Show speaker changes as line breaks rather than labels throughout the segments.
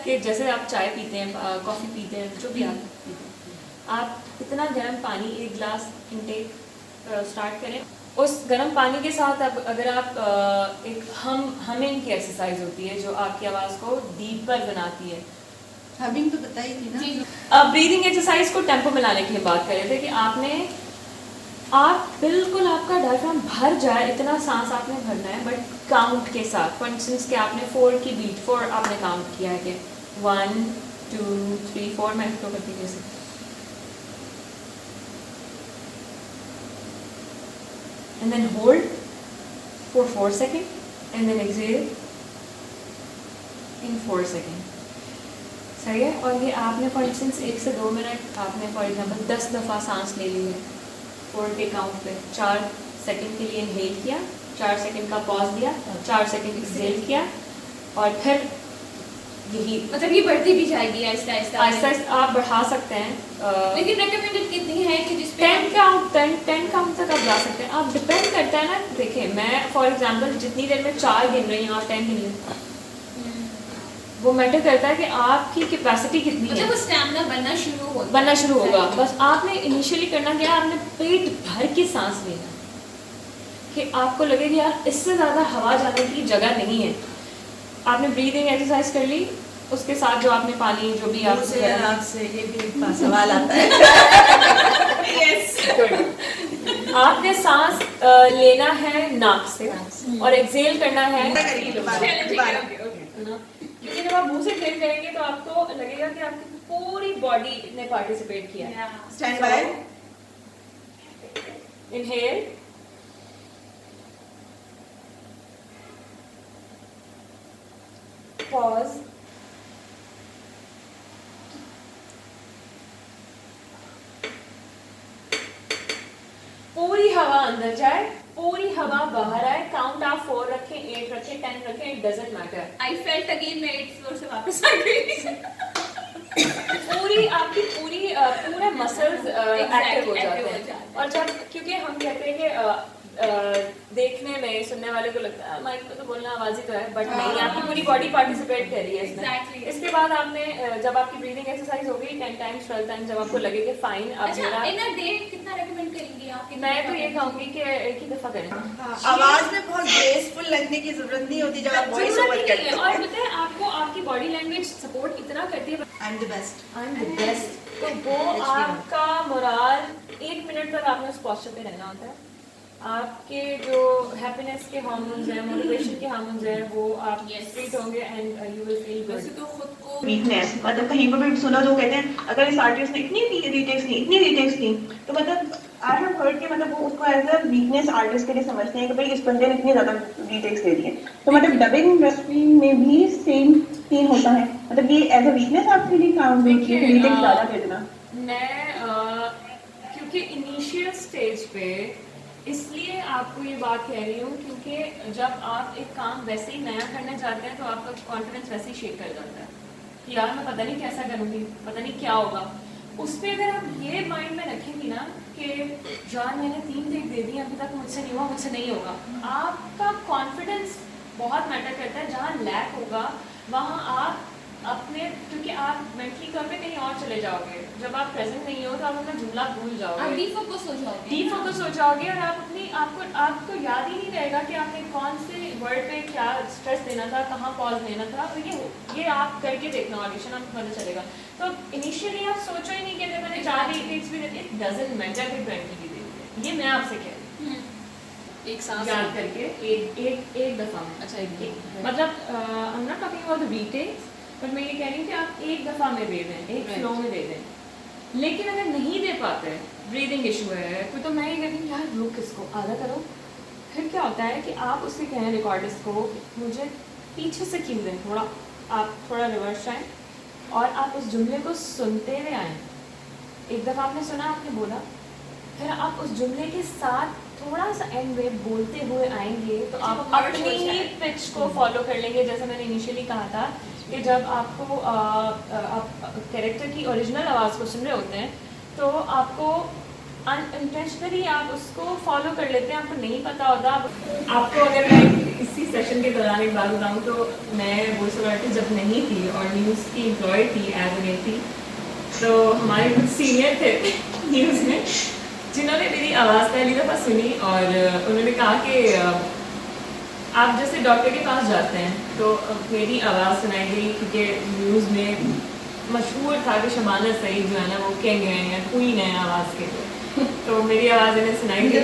कि जैसे आप चाय पीते हैं, कॉफ़ी पीते हैं, जो भी आप पीते हैं, आप इतना गर्म पानी 1 गिलास इनटेक स्टार्ट करें। उस गर्म पानी के साथ अब अगर आप एक हमिंग की एक्सरसाइज होती है जो आपकी आवाज़ को डीपर बनाती है।
हमिंग तो बताई थी ना।
अब ब्रीदिंग एक्सरसाइज को टेम्पो में लाने की बात कर रहे थे कि आप बिल्कुल आपका डायफ्राम भर जाए इतना सांस आपने भरना है, बट काउंट के साथ। फॉर इंस्टेंस कि आपने 4 की बीट 4 आपने काउंट किया है कि 1 2 3 4 मैं तो करती हूँ जैसे, and then hold for 4 seconds and then exhale in 4 seconds। सही है। और ये आपने फॉर इंस्टेंस 1 से 2 मिनट आपने फॉर एग्जांपल 10 दफ़ा सांस ले ली है 4 के काउंट पे। 4 सेकंड के लिए इनहेल किया, 4 सेकंड का पॉज दिया, 4 सेकंड एक्सहेल किया, और फिर यही
मतलब ये बढ़ती भी जाएगी आहिस्ता आहिस्ता
आप बढ़ा सकते हैं।
लेकिन रेकमेंडेड कितनी है कि जिस पे
10 काउंट तक आप जा सकते हैं। आप डिपेंड करता है ना। देखिए मैं फॉर एग्जांपल जितनी देर में 4 गिन रही हूँ आप 10 गिन रही, वो मैटर करता है कि आपकी कैपेसिटी कितनी है।
मतलब वो स्टैमिना बनना शुरू
होगा। बस आपने इनिशियली करना क्या, आपने पेट भर के सांस लेना कि आपको लगे कि यार इससे ज़्यादा हवा जाने की जगह नहीं है। आपने ब्रीदिंग एक्सरसाइज कर ली, उसके साथ जो आपने पानी जो भी आप
से ये भी सवाल आता है।
यस, आपने सांस लेना है नाक से और एक्सहेल करना है। क्योंकि जब आप मुंह से एक्सहेल करेंगे तो आपको लगेगा कि आपकी पूरी बॉडी ने पार्टिसिपेट किया।
स्टैंड बाय,
इनहेल, पॉज, पूरी हवा अंदर जाए, पूरी हवा बाहर आए। काउंट आप 4 रखें, 8 रखें, 10 रखें, it doesn't matter.
I felt again मैं 8th फ्लोर से वापस आ गई।
पूरी आपकी पूरे मसल्स एक्टिव हो जाते हैं। और जब क्योंकि हम कहते हैं कि देखने में सुनने वाले को लगता है माइक पे तो बोलना आवाज ही तो है, बट नहीं, आपकी पूरी बॉडी पार्टिसिपेट कर रही है इसमें। इसके बाद आपने जब आपकी ब्रीदिंग एक्सरसाइज हो गई 10 टाइम्स 12 टाइम्स, जब आपको लगे कि फाइन अब मेरा
इन अ डे कितना रेकमेंड करेंगी आप?
मैं तो ये कहूंगी कि एक ही दफा करें।
आवाज में बहुत ग्रेसफुल लगने की जरूरत नहीं होती जब आप वॉइस ओवर करते हैं।
और पता है आपको आपकी बॉडी लैंग्वेज सपोर्ट इतना करती है।
I am the best,
I am the best. तो वो आपका मोराल 1 मिनट तक आपने उस पोस्चर पे रहना होता है। आपके जो हैप्पीनेस के हार्मोन्स हैं, मोटिवेशन के हार्मोन्स हैं, वो आप स्ट्रेट होंगे and you will feel good.
वैसे तो खुद को
वीकनेस मतलब कहीं पर भी सुना तो कहते हैं अगर इस आर्टिस्ट ने इतनी रीटेक्स ली तो मतलब आई हैव हर्ड कि मतलब वो उसको एज अ वीकनेस आर्टिस्ट के लिए समझते हैं कि भाई इस बंदे ने इतनी ज़्यादा रीटेक्स ले ली है। तो मतलब डबिंग इंडस्ट्री में भी सेम सीन होता है, मतलब ये एज अ वीकनेस आपके लिए काउंट होती है रीटेक्स ज़्यादा दे देना।
मैं क्योंकि इनिशियल स्टेज पे इसलिए आपको ये बात कह रही हूँ क्योंकि जब आप एक काम वैसे ही नया करने जाते हैं तो आपका कॉन्फिडेंस वैसे ही शेक कर जाता है कि यार मैं पता नहीं कैसा करूँगी, पता नहीं क्या होगा। उस पर अगर आप ये माइंड में रखेंगी ना कि यार मैंने 3 टेक दे दी अभी तक मुझसे नहीं हुआ, मुझसे नहीं होगा, आपका कॉन्फिडेंस बहुत मैटर करता है। जहाँ लैक होगा वहाँ आप अपने, क्योंकि आप मेंटली तौर पे कहीं और चले जाओगे। जब आप प्रेजेंट नहीं हो तो आप अपना जुमला भूल जाओगे,
आप डीफोकस हो जाओगे
और आप आपको याद ही नहीं रहेगा कि आपने कौन से वर्ड पे क्या स्ट्रेस देना था, कहाँ पॉज लेना था। तो ये आप करके देखना ऑडिशन, आपको पता चलेगा। तो इनिशियली आप सोचो ही नहीं कि अगर मैंने 4 रीटेक्स भी देती, इट डजंट मैटर कि 20 भी देती है। ये मैं आपसे कह रही हूँ,
एक सांस
याद करके एक दफा में।
अच्छा, एक
मतलब I am not talking about the retakes, but मैं ये कह रही हूँ कि आप एक दफ़ा में दे दें, एक फ्लो में दे दें। लेकिन अगर नहीं दे पाते, ब्रीदिंग इशू है कोई, तो मैं ये कहती हूँ यार रुक इसको आधा करो। फिर क्या होता है कि आप उससे कहें रिकॉर्डिस्ट को मुझे पीछे से क्यों दें, आप थोड़ा रिवर्स जाएँ और आप उस जुमले को सुनते हुए आएँ। एक दफ़ा आपने सुना, आपने बोला, फिर आप उस जुमले के साथ थोड़ा सा एंड में बोलते हुए आएंगे तो आप अपनी ही पिच को फॉलो कर लेंगे। जैसे मैंने इनिशियली कहा था कि जब आपको आप कैरेक्टर की ओरिजिनल आवाज़ को सुन रहे होते हैं तो आपको अनइंटेंशनली आप उसको फॉलो कर लेते हैं, आपको नहीं पता होता। आपको अगर मैं इसी सेशन के दौरान एक बात बताऊँ तो मैं वॉइस ओवर आर्टिस्ट जब नहीं थी और न्यूज़ की एम्प्लॉय थी एज ए थी, तो हमारे कुछ सीनियर थे न्यूज़ में जिन्होंने मेरी आवाज़ पहली दफ़ा सुनी और उन्होंने कहा कि आप जैसे डॉक्टर के पास जाते हैं तो मेरी आवाज़ सुनाई गई, क्योंकि न्यूज़ में मशहूर था कि शमाना सईद जो है ना वो किंग है या क्वीन है आवाज़ के, तो मेरी आवाज़ इन्हें सुनाई गई।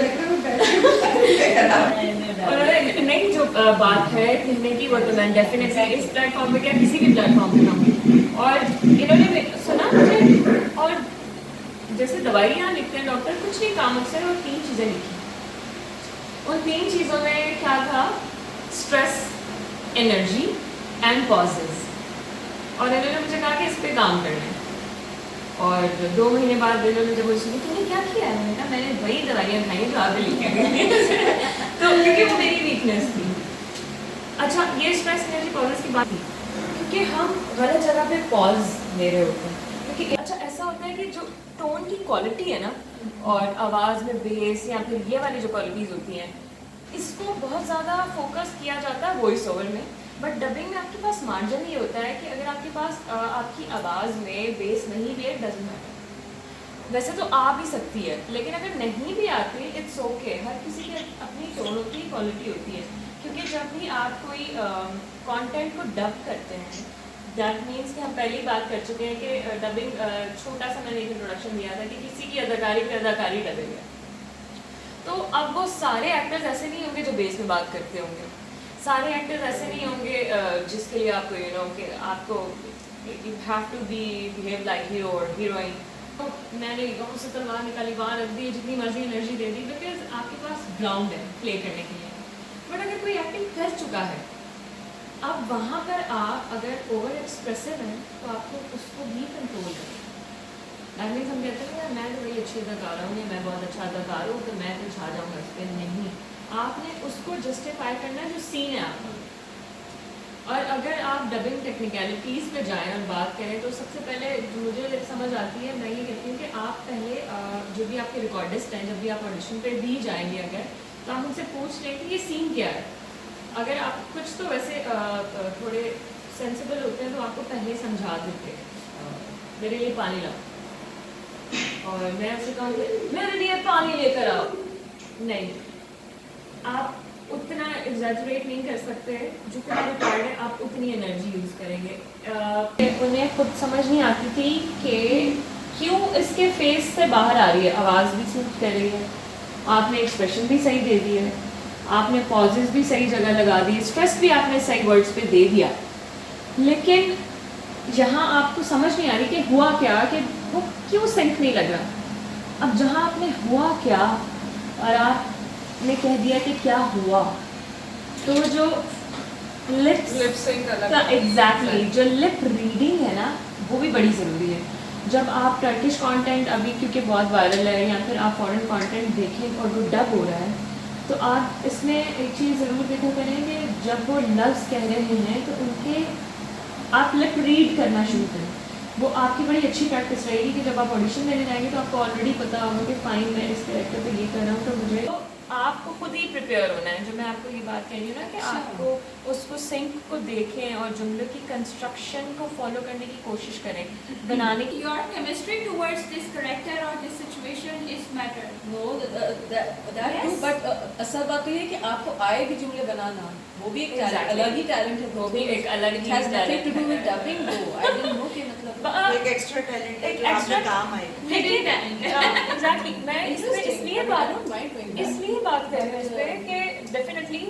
उन्होंने नहीं जो बात है कहने की वो तो मैं डेफिनेटली इस प्लेटफॉर्म पे क्या किसी भी प्लेटफॉर्म पे कहूँगी, और इन्होंने सुना मुझे। और जैसे दवाइयाँ लिखते हैं डॉक्टर, कुछ नहीं काम अक्सर, और 3 चीज़ें लिखी। उन 3 चीज़ों में क्या था? Stress, energy and pauses. और इन्होंने मुझे कहा कि इस पे काम करना है। और 2 महीने बाद इन्होंने जब मुझे तुमने क्या किया है, मैंने कहा मैंने वही दवाइयाँ खाई जो आप लिख के गई तो क्योंकि वो मेरी वीकनेस थी। अच्छा, ये स्ट्रेस एनर्जी पॉजेज की बात थी क्योंकि हम गलत जगह पे पॉज ले रहे होते हैं। क्योंकि अच्छा ऐसा होता है कि जो टोन की क्वालिटी है ना, और आवाज़ में बेस या फिर ये वाली जो क्वालिटीज़ होती हैं, इसको बहुत ज़्यादा फोकस किया जाता है वॉइस ओवर में। बट डबिंग में आपके पास मार्जिन ये होता है कि अगर आपके पास आपकी आवाज़ में बेस नहीं भी है, डजंट मैटर। वैसे तो आ भी सकती है, लेकिन अगर नहीं भी आती, इट्स ओके। हर किसी की अपनी टोन होती है, क्वालिटी होती है। क्योंकि जब भी आप कोई कंटेंट को डब करते हैं, दैट मीन्स कि हम पहले ही बात कर चुके हैं कि डबिंग, छोटा सा मैंने एक इंट्रोडक्शन दिया था कि किसी की अदाकारी पे अदाकारी डबिंग है। तो अब वो सारे एक्टर्स ऐसे नहीं होंगे जो बेस में बात करते होंगे, सारे एक्टर्स ऐसे नहीं होंगे जिसके लिए आपको यू नो कि आपको you have to be behave like hero और हीरोइन। तो मैंने गाँव से तलवार निकाली, बाहर रख दी, जितनी मर्जी एनर्जी दे दी, बिकॉज आपके पास ग्राउंड है प्ले करने के लिए। बट अगर कोई एक्टिंग कर चुका है, अब वहाँ पर आप अगर ओवर एक्सप्रेसिव हैं तो आपको उसको भी कंट्रोल करें। दैट मीन्स हम कहते हैं यार मैं तो बड़ी अच्छी अदाकार हूँ या मैं बहुत अच्छा अदाकार हूँ तो मैं तो छा जाऊँगा इस पर। नहीं, आपने उसको जस्टिफाई करना जो सीन है आपका। और अगर आप डबिंग टेक्निकलिटीज़ पे जाएं और बात करें तो सबसे पहले मुझे समझ आती है, मैं ये कहती हूँ कि आप पहले जो भी आपके रिकॉर्डिस्ट हैं, जब भी आप ऑडिशन पे भी जाएंगे अगर, तो आप उनसे पूछ लें कि ये सीन क्या है। अगर आप कुछ तो वैसे थोड़े सेंसिबल होते हैं तो आपको पहले समझा देते हैं, मेरे लिए पानी लाओ, और मैं उसे कहूँगी मेरे लिए पानी लेकर आओ। नहीं, आप उतना एग्जैजरेट नहीं कर सकते, जितना रिक्वायर्ड है आप उतनी एनर्जी यूज़ करेंगे। उन्हें खुद समझ नहीं आती थी कि क्यों इसके फेस से बाहर आ रही है, आवाज़ भी सूट कर रही है, आपने एक्सप्रेशन भी सही दे दिए, आपने पॉजेस भी सही जगह लगा दिए, स्ट्रेस भी आपने सही वर्ड्स पे दे दिया, लेकिन यहाँ आपको समझ नहीं आ रही कि हुआ क्या, कि वो क्यों सिंक नहीं लग रहा। अब जहाँ आपने हुआ क्या और आपने कह दिया कि क्या हुआ, तो जो लिप
सिंक
एग्जैक्टली जो लिप रीडिंग है ना, वो भी बड़ी ज़रूरी है। जब आप टर्किश कंटेंट अभी क्योंकि बहुत वायरल है, या फिर आप फॉरेन कंटेंट देखें और वो डब हो रहा है, तो आप इसमें एक चीज़ ज़रूर देखा करें कि जब वो लफ्ज़ कह रहे हैं तो उनके आप लिप रीड करना शुरू करें। वो आपकी बड़ी अच्छी प्रैक्टिस रहेगी कि जब आप ऑडिशन देने जाएंगे तो आपको ऑलरेडी पता होगा कि फाइन मैं इस कैरेक्टर पे ये कर रहा हूँ, तो मुझे तो आपको खुद ही प्रिपेयर होना है। जो मैं आपको ये बात कह रही हूँ ना कि आपको उसको सिंक को देखें और जुमले की कंस्ट्रक्शन को फॉलो करने की कोशिश करें बनाने की।
Your chemistry towards this character or this situation is matter.
No, that too, but असल बात तो ये है कि आपको आए भी जुमले बनाना, वो भी एक
Exactly.
अलग ही टैलेंट है,
वो भी एक अलग
It
he
has nothing to do with
talent है।
dubbing though. I didn't know कि मतलब
एक एक्स्ट्रा टैलेंट है
एक
जो आपके
extra-
काम आएगा।
लेकिन एग्जैक्टली मैं
Interesting.
इसलिए
I
बात
don't mind doing that.
इसलिए बात कर रही हूँ इस पर कि डेफिनेटली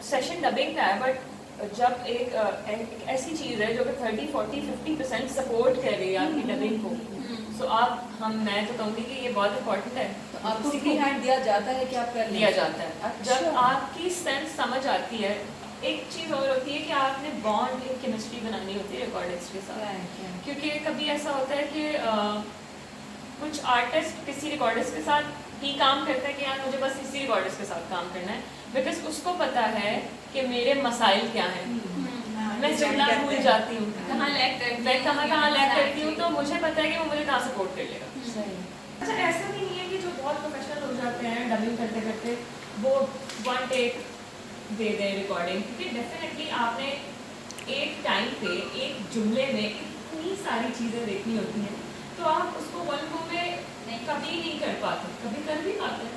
सेशन डबिंग का है, बट जब एक ऐसी चीज़ है जो कि 30, 40, 50% सपोर्ट कर रही है आपकी डबिंग को, सो मैं तो कहूँगी कि ये बहुत इंपॉर्टेंट है।
तो आपको
किसी
फ्री
को
हैंड दिया जाता है कि आप कर
लिया जाता है।
अच्छा।
जब आपकी सेंस समझ आती है, एक चीज़ और होती है कि आपने बॉन्ड, एक केमिस्ट्री बनानी होती है रिकॉर्डिस्ट के साथ। क्योंकि कभी ऐसा होता है कि कुछ आर्टिस्ट किसी रिकॉर्डिस्ट के साथ ही काम करता है कि यार मुझे बस इसी रिकॉर्डिस्ट के साथ काम करना है, बिकॉज उसको पता है कि मेरे मसाइल क्या हैं। मैं जुमला भूल जाती हूँ,
कहाँ लैग करती
मैं
हूँ,
कहाँ लैग करती हूँ,
exactly.
तो मुझे पता है कि वो मुझे कहाँ सपोर्ट कर लेगा।
सही।
अच्छा ऐसा भी नहीं है कि जो बहुत प्रोफेशनल हो जाते हैं डबिंग करते करते वो वन टेक दे दें रिकॉर्डिंग, क्योंकि डेफिनेटली आपने एक टाइम पे एक जुमले में इतनी सारी चीज़ें देखनी होती हैं, तो आप उसको वन गो में कभी नहीं कर पाते, कभी कर भी पाते हैं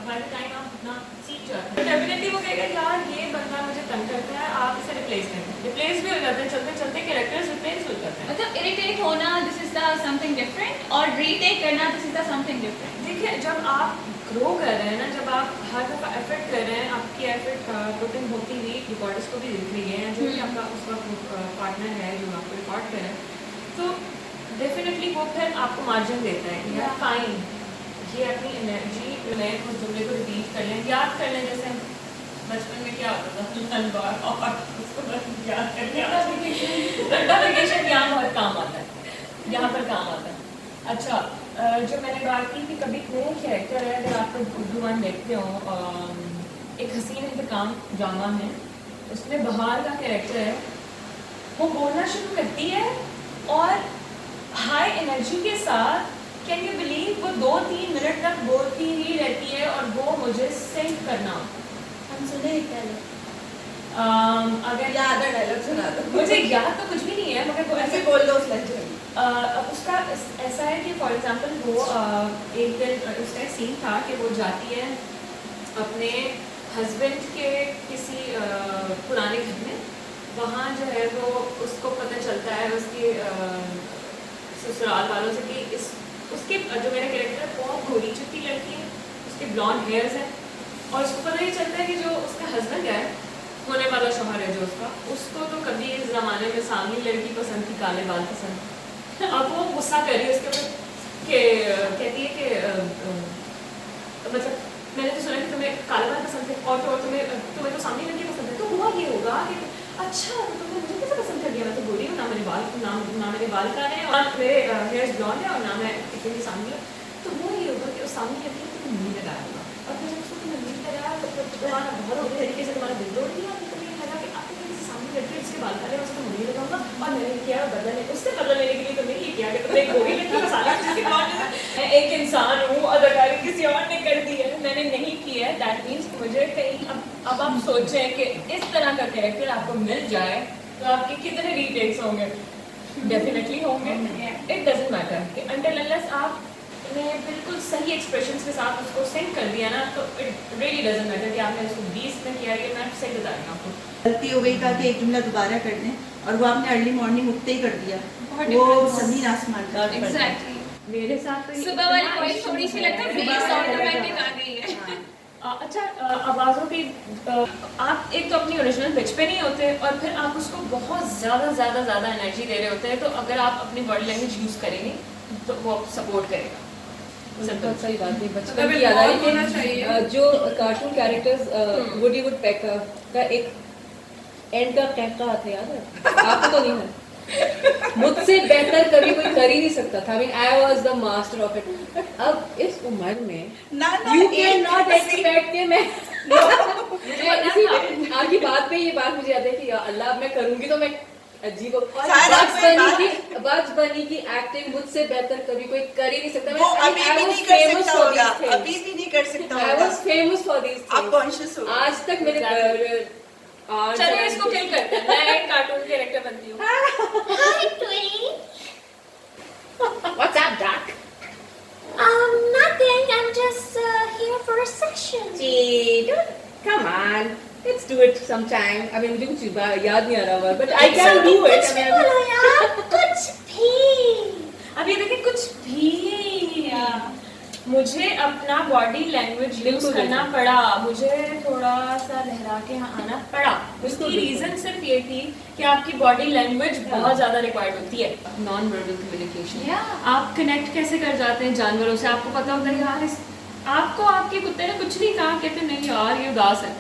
बाय द टाइम आप इतना सीख जाते हैं। डेफिनेटली वो कहेगा यार ये बंदा मुझे तंग करता है, आप इसे रिप्लेस करें, रिप्लेस भी हो जाते हैं, चलते चलते कैरेक्टर्स रिप्लेस हो जाते हैं।
मतलब इरिटेट होना this is the something different और रीटेक करना this is the something different.
देखिए जब आप ग्रो कर रहे हैं ना, जब आप हर दफ़ा एफर्ट कर रहे हैं, आपकी एफर्ट पुटिंग होती हुई रिकॉर्डर्स को भी दिख रही है, जो भी आपका उसका पार्टनर है जो आपको रिकॉर्ड कर रहे हैं, तो डेफिनेटली वो फिर आपको मार्जिन देता है कि यार फाइन, ये अपनी एनर्जी मैं उस जुमले को रिपीट कर लें, याद कर लें, जैसे बचपन में क्या होता था बार और उसको बस याद कर लिया। रट्टाफिकेशन यहाँ बहुत काम आता है, यहाँ पर काम आता है। अच्छा जो मैंने बात की कि कभी कोई कैरेक्टर है, अगर आप उर्दू वन देखते हो, एक हसीन इंतकाम ड्रामा है, उसमें बहार का कैरेक्टर है, वो बोलना शुरू करती है और हाई एनर्जी के साथ, कैन यू बिलीव, वो 2-3 मिनट तक बोलती ही रहती है और वो मुझे सिंक करना।
हम सुने एक डायलॉग,
अगर
या आधा डायलॉग सुना दो।
मुझे याद तो कुछ भी नहीं है, मगर वो
ऐसे
ऐसे
बोल दो उस लहजे में।
उसका ऐसा है कि फॉर एग्जांपल वो एक दिन उसका एक सीन था कि वो जाती है अपने हस्बैंड के किसी पुराने घर में, वहाँ जो है वो उसको पता चलता है उसके ससुराल वालों से कि इस उसके जो मेरा कैरेक्टर है बहुत गोरी चुट्टी लड़की है, उसके ब्लॉन्ड हेयर्स हैं, और उसको पता ही चलता है कि जो उसका हस्बैंड है, होने वाला शौहर है जो उसको तो कभी इस ज़माने में सामने लड़की पसंद थी, काले बाल पसंद। अब वो गुस्सा कर रही है उसके ऊपर कि कहती है कि मतलब मैंने तो सुना कि तुम्हें काले बाल पसंद है और तो तुम्हें तो सामने लड़की पसंद है, तो हुआ ये होगा कि अच्छा तो तुमने मुझे कैसे पसंद कर दिया, मैं तो गोरी हूँ, ना मेरे बाल काले हैं और मेरे हेयर्स ब्लॉन्ड है और ना मैं इतनी सामने, तो वो ये होगा कि उस सामने लड़की को तुम नहीं लगाया होगा, और फिर जब उसको तुमने नहीं लगाया तो फिर तुम्हारा बहुत बुरी तरीके से तुम्हारा दिल तोड़ दिया, तो तुम्हें लगा कि आपको किसी सामने लड़की जिसके बाल काले उसको नहीं लगाऊंगा, और मैंने किया उससे बदला लेने के लिए तुमने ये किया कि तुमने एक गोरी लड़की को साला जिसके ब्लॉन्ड है, मैं एक इंसान हूँ, अदाकारी किसी और ने कर दी है, मैंने नहीं की है, दैट मीन्स मुझे कहीं अब आप सोचें कि इस तरह का कैरेक्टर आपको मिल जाए तो आपके कितने रीटेक्स होंगे, डेफिनेटली होंगे। It doesn't matter until unless आपने बिल्कुल सही एक्सप्रेशंस के साथ उसको सिंक कर दिया ना, तो इट रियली डजंट मैटर कि आपने उसको 20 में किया, ये मैं सही बता रही हूँ आपको।
गलती हो गई था कि एक जुमला दोबारा कर दें और वो आपने अर्ली मॉर्निंग उठते ही कर दिया,
बहुत
वो
difference।
जमीन आसमान का फर्क है।
एग्जैक्टली
मेरे साथ तो ये
सुबह वाली
इतना
वॉइस
issue
थोड़ी सी लगता है
है।
बेस ऑटोमेटिक आ गई है।
अच्छा आवाज़ों की आप एक तो अपनी ओरिजिनल पिच पे नहीं होते और फिर आप उसको बहुत ज़्यादा एनर्जी दे रहे होते हैं, तो अगर आप अपनी बॉडी लैंग्वेज यूज़ करेंगे तो वो सपोर्ट करेगा।
बहुत सही बात है। बचपन
अगर
की याद आई
involve होना चाहिए।
कि जो कार्टून कैरेक्टर्स वुडी वुडपेकर का एक एंड का कहता था, याद है आपको? तो नहीं है। मुझसे बेहतर कभी कोई कर ही नहीं सकता था। I was the master of it. अब इस उम्र में यू कैन नॉट एक्सपेक्ट कि मैं इसी आपकी बात पे ये बात मुझे याद है कि या अल्लाह अब मैं करूंगी तो मैं अजी को बज बनी की एक्टिंग मुझसे बेहतर कभी कोई कर ही नहीं सकता।
वो अभी भी नहीं कर सकता होगा, अभी भी नहीं कर सकता
I
होगा।
was famous for these
आप
things।
कॉन्शियस हो।
आज तक मेरे
चलो इसको किल करते हैं, मैं एक कार्टून कैरेक्टर बनती हूँ।
Hi, Tweety.
What's up, Doc?
Nothing. I'm just here for a session.
Gee, come on. Let's do it sometime. I mean, मुझे कुछ याद नहीं आ रहा हुआ, but I can do it.
कुछ भी बोलो यार, कुछ भी।
अब ये देखिए कुछ भी मुझे अपना बॉडी लैंग्वेज यूज
बिल्कुल,
करना
बिल्कुल।
पड़ा, मुझे थोड़ा सा लहरा के यहाँ आना पड़ा।
बिल्कुल,
उसकी
बिल्कुल।
रीजन सिर्फ ये थी कि आपकी बॉडी लैंग्वेज बहुत ज्यादा रिक्वायर्ड होती है। Non verbal communication,
Yeah.
आप कनेक्ट कैसे कर जाते हैं जानवरों से? आपको पता होता है यार आपको आपके कुत्ते ने कुछ नहीं कहा, कहते नहीं यार ये उदास है,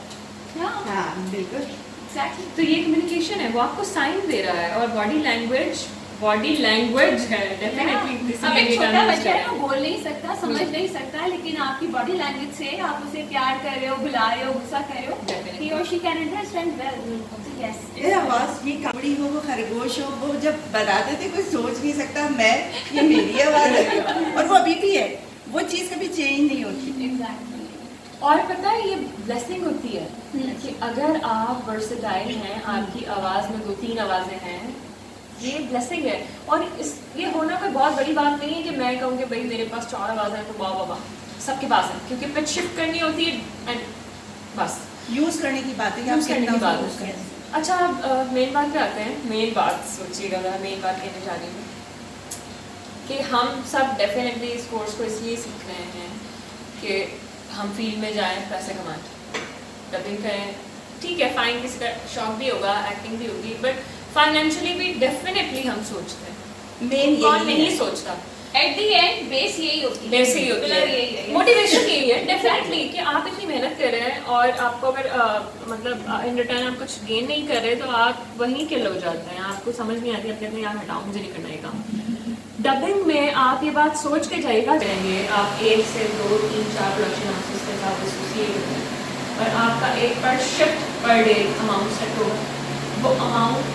हाँ बिल्कुल।
Exactly.
तो ये कम्युनिकेशन है, वो आपको साइन दे रहा है। और बॉडी लैंग्वेज बॉडी लैंग्वेज है डेफिनेटली
अब एक छोटा बच्चा है वो बोल नहीं सकता, समझ नहीं सकता, लेकिन आपकी बॉडी लैंग्वेज से आप उसे प्यार कर रहे हो, बुला रहे हो, गुस्सा कर रहे हो,
Definitely.
he or she can understand well. Yes.
ये आवाज भी कावड़ी हो, वो खरगोश हो, वो जब बताते थे कोई सोच नहीं सकता ये मेरी आवाज है, और वो अभी भी है, वो चीज कभी चेंज नहीं होती।
Exactly.
और पता है ये ब्लेसिंग होती है कि अगर आप वर्सेटाइल हैं, आपकी आवाज़ में 2-3 आवाज़ें हैं, ये ब्लेसिंग है। और इस ये होना कोई बहुत बड़ी बात नहीं है कि मैं कहूँ कि भाई मेरे पास 4 आवाज़ें हैं तो वाह वाह वाह, सबके पास है, क्योंकि पिच शिफ्ट करनी होती है एंड बस
यूज करने की बात है कि आप
यूज़ करने की
कितना
बात
use
है।
करें।
अच्छा, अब मेन बात पे आते हैं। मेन बात सोचिएगा, मैं मेन बात कहने जा रही हूँ कि हम सब डेफिनेटली इस कोर्स को इसलिए सीख रहे हैं कि हम फील्ड में जाएं, पैसे कमाएं, डबिंग करें, ठीक है फाइन, किसी का शौक भी होगा, एक्टिंग भी होगी, बट फाइनेंशियली भी डेफिनेटली हम सोचते हैं।
मेन
कौन
यही
नहीं
है।
सोचता?
At the end, base यही होती है।
वैसे ही होती
Pillar यही है।
है, मोटिवेशन यही है डेफिनेटली कि आप इतनी मेहनत कर रहे हैं और आपको अगर मतलब इन रिटर्न आप कुछ गेन नहीं कर रहे तो आप वहीं किल हो जाते हैं, आपको समझ नहीं आती, आप कहते हैं यार हटाओ, मुझे नहीं करना ये काम। डबिंग में आप ये बात सोच के जाइएगा करेंगे, आप 1 से 2, 3, 4 प्रोडक्शन हाउसेस के साथ एसोसिएट होते हैं और आपका एक पर shift per day amount set होगा। वो amount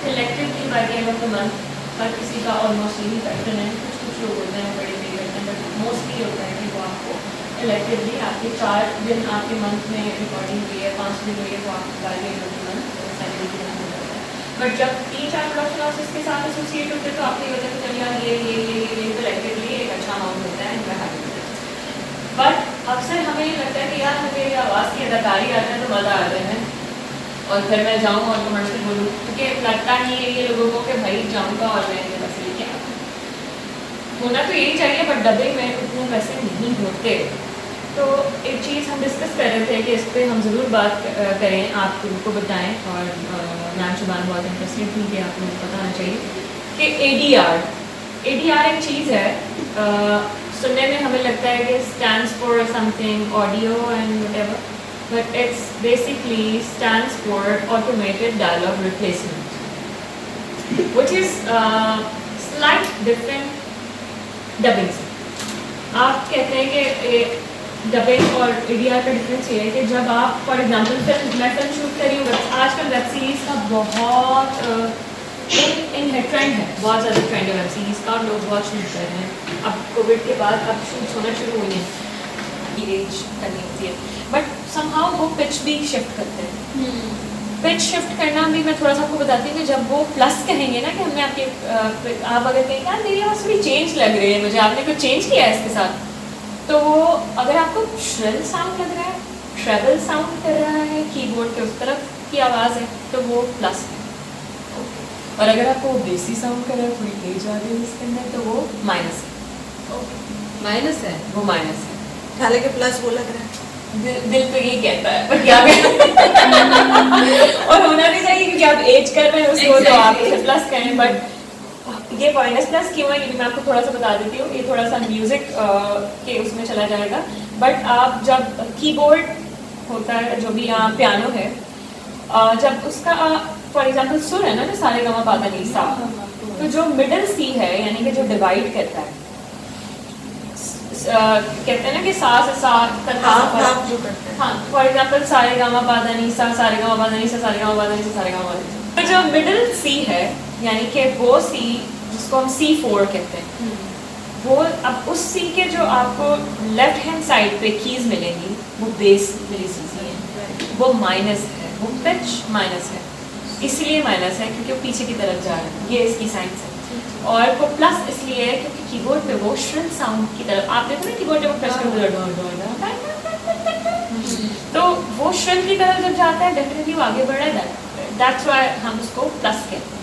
collectively by the end of the month हर किसी का ऑलमोस्ट यही पैटर्न है, कुछ लोग होते हैं बड़े पे करते हैं, बट मोस्टली होता है कि वो आपको कलेक्टिवली आपके 4 दिन आपके मंथ में रिकॉर्डिंग हुई है, 5 दिन हुई है, वो आपको bye the end of the month salary के हो जाता है। बट जब 3-4 प्रोडक्शन हाउसेस के साथ एसोसिएट होते हैं तो आपको ये होता है कि चलिए यार ये कलेक्टिवली एक अच्छा अमाउंट होता है, इनका हैप्पी होता है। बट अक्सर हमें ये लगता है कि यार हमें ये आवाज़ की अदाकारी आते हैं तो मज़ा आता है और फिर मैं जाऊँ और कमर्शियल बोलूँ, क्योंकि लगता नहीं है ये लोगों को कि भाई जाऊँगा और मैं ये पैसे लेके आऊँ। होना तो यही चाहिए, बट डबिंग में उतने पैसे नहीं होते। तो एक चीज़ हम डिस्कस कर रहे थे कि इस पर हम ज़रूर बात करें, आप उनको बताएं, और नाम शुबान बहुत इंटरेस्टेड थी कि आप लोगों को पता होना चाहिए कि ADR एक चीज़ है, सुनने में हमें लगता है कि stands for something audio and whatever, but it's basically stands for automated dialogue replacement, which is slight different dubbing से। आप कहते हैं कि डबिंग और ADR का डिफरेंस ये है कि जब आप फॉर एग्जांपल मैं फिल्म शूट कर रही हूँ, आजकल वेब सीरीज़ का बहुत इन ट्रेंड है, बहुत ज़्यादा ट्रेंड है वेब सीरीज़ का, और लोग बहुत शूट कर रहे हैं। अब कोविड के बाद अब शूट होना शुरू हुई हैं, एज करनी होती है, बट समहाउ वो पिच भी शिफ्ट करते हैं। पिच शिफ्ट करना भी मैं थोड़ा सा आपको बताती हूँ कि जब वो प्लस कहेंगे ना कि हमने आपके आप अगर कहेंगे यार मेरी आवाज़ थोड़ी चेंज लग रही है, मुझे आपने कुछ चेंज किया है इसके साथ, तो अगर आपको श्रिल साउंड लग रहा है, ट्रेवल साउंड कर रहा है, कीबोर्ड के उस तरफ की आवाज़ है, तो वो प्लस है। और अगर आपको बेसी साउंड कर रहा है, थोड़ी तेज आ रही है इसके अंदर, तो वो माइनस है।
माइनस है,
वो माइनस है।
हालांकि प्लस वो लग रहा है।
दिल तो ये कहता है, पर क्या और होना भी चाहिए क्योंकि आप एज कर रहे हैं उसको, तो आप इसे प्लस करें। बट ये माइनस प्लस क्यों है, ये भी मैं आपको थोड़ा सा बता देती हूँ। ये थोड़ा सा म्यूजिक के उसमें चला जाएगा, बट आप जब कीबोर्ड होता है, जो भी यहाँ पियानो है, जब उसका फॉर एग्जांपल सुर है ना, जो सारे गामा पादा नी सा, तो जो मिडिल सी है यानी कि जो डिवाइड करता है, कहते हैं ना कि सा से सा तक का सफर जो करते हैं, हाँ, फॉर एग्जांपल सारे गामा पादा नी सा, सारे गामा पादा नी सा, सारे गामा पादा नी सा, सारे गामा पादा नी सा, तो जो मिडिल सी है यानी कि वो सी जिसको हम C4 कहते हैं, वो अब उस सी के जो आपको लेफ्ट हैंड साइड पे कीज मिलेंगी वो बेस मिली सी है, वो माइनस है, वो पिच माइनस है, इसलिए माइनस है क्योंकि वो पीछे की तरफ जा रहा है, ये इसकी साइंस है। और वो प्लस इसलिए है क्योंकि कीबोर्ड पे वो श्रिल साउंड की तरफ, आप देखो ना कीबोर्ड जब प्रेस करते तो वो श्रिल की तरफ जब जाता है, डेफिनेटली वो आगे बढ़ रहा है, दैट्स व्हाई हम उसको प्लस कहते हैं।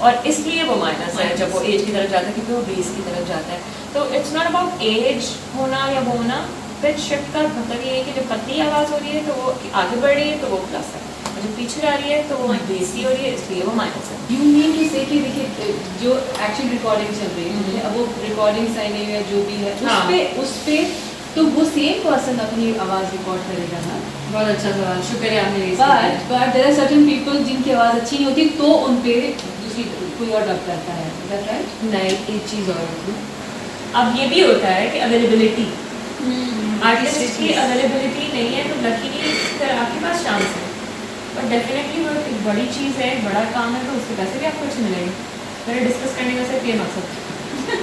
और इसलिए वो माइनस है जब वो एज की तरफ जाता है, क्योंकि वो बेस की तरफ जाता है। तो इट्स नॉट अबाउट एज होना या वो होना, पिच शिफ्ट का मतलब ये है कि जब पतली आवाज़ हो रही है तो वो आगे बढ़ रही है तो वो प्लस है, और जब पीछे जा रही है तो वो बेसी हो रही है, इसलिए वो माइनस है।
यू मीन टू से कि देखिए जो एक्चुअल रिकॉर्डिंग चल रही है, अब वो रिकॉर्डिंग साइन है जो भी है, उस पे तो वो सेम पर्सन अपनी आवाज़ रिकॉर्ड करेगा ना।
बहुत अच्छा सवाल, शुक्रिया आपने
but there are certain people जिनकी आवाज़ अच्छी नहीं होती, तो उन पे दूसरी कोई और डब करता है, is that right?
नहीं, एक चीज़ और होती है। अब ये भी होता है कि अवेलेबिलिटी, आर्टिस्ट की अवेलेबिलिटी नहीं है तो लकीली फिर आपके पास चांस है, बट डेफिनेटली वो एक बड़ी चीज़ है, एक बड़ा काम है, तो उसके पैसे भी आपको अच्छे मिलेंगे। मेरा डिस्कस करने का सिर्फ ये मकसद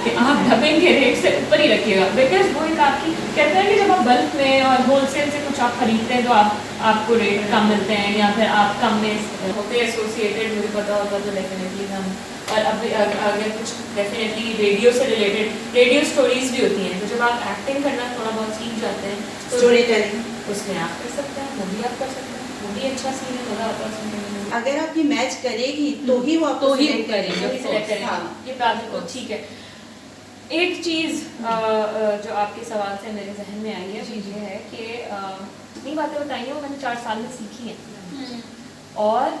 कि आप डबिंग के रेट से ऊपर ही रखिएगा, बिकॉज वो एक आपकी कहते हैं कि जब आप बल्क में और होलसेल से कुछ आप खरीदते हैं तो आपको रेट कम मिलते हैं या फिर आप कम में होते हैं एसोसिएटेड, मुझे पता होता तो डेफिनेटली हम। और अब अगर कुछ डेफिनेटली रेडियो से रिलेटेड रेडियो स्टोरीज भी होती हैं, तो जब आप एक्टिंग करना थोड़ा बहुत सीख जाते हैं तो
स्टोरी टेलिंग
उसमें आप कर सकते हैं, वो भी आप कर सकते हैं, वो भी अच्छा सीन है, मज़ा आता है सुनने में।
अगर आपकी मैच करेगी तो ही वो आपको
तो ही
select
करेंगे,
जो भी
of
select
course,
करेंगे।
हाँ।
ये बात तो ठीक है। एक चीज़ जो आपके सवाल से मेरे जहन में आई है वो ये है कि जितनी बातें बताई हैं वो मैंने 4 साल में सीखी हैं, और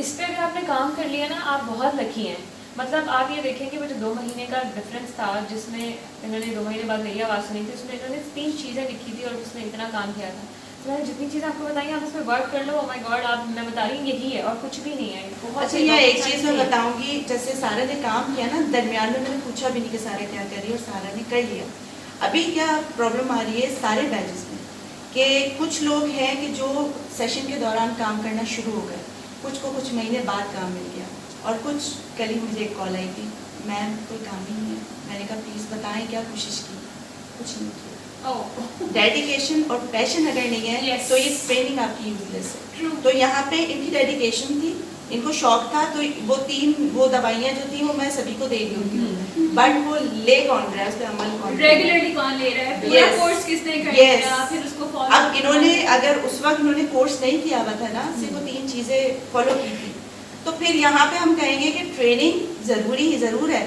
इस पर अगर आपने काम कर लिया ना आप बहुत लकी हैं। मतलब आप ये देखें कि वो जो 2 महीने का डिफरेंस था जिसमें इन्होंने 2 महीने बाद मेरी आवाज़ सुनी थी, उसमें इन्होंने 3 चीज़ें लिखी थी और उसमें इतना काम किया था। तो मैंने जितनी चीज़ें आपको बताई आप उसमें वर्क कर लो, oh my God, आप मैं बता रही हूँ यही है और कुछ भी नहीं है। बहुत
अच्छा,
ही
यहाँ एक
बहुत
चीज़
सारी
मैं
चीज़ें।
बताऊंगी, जैसे सारा ने काम किया ना, दरमियान में मैंने पूछा भी नहीं कि सारा क्या कर रही है और सारा ने कर लिया। अभी क्या प्रॉब्लम आ रही है सारे बैचेस में कि कुछ लोग हैं कि जो सेशन के दौरान काम करना शुरू हो गए, कुछ को कुछ महीने बाद काम मिल गया, और कुछ कल ही मुझे एक कॉल आई थी, मैम कोई काम ही नहीं है। मैंने कहा प्लीज़ बताएं क्या कोशिश की, कुछ नहीं किया। डेडिकेशन और पैशन अगर नहीं है
Yes.
तो ये ट्रेनिंग आपकी यूजलेस है। तो यहाँ पे इनकी डेडिकेशन थी, इनको शौक था, तो वो दवाइयाँ जो थी वो मैं सभी को दे रही होती, बट वो ले कौन रहा है, उस पर अमल कौन कर रहा है?
रेगुलरली कौन ले रहा है, पूरा
Yes.
कोर्स किसने कर
Yes.
लिया, फिर उसको फॉलो।
अब इन्होंने अगर उस वक्त इन्होंने कोर्स नहीं किया हुआ था ना, सिर्फ वो 3 चीज़ें फॉलो की थी, तो फिर यहाँ पे हम कहेंगे कि ट्रेनिंग ज़रूर है,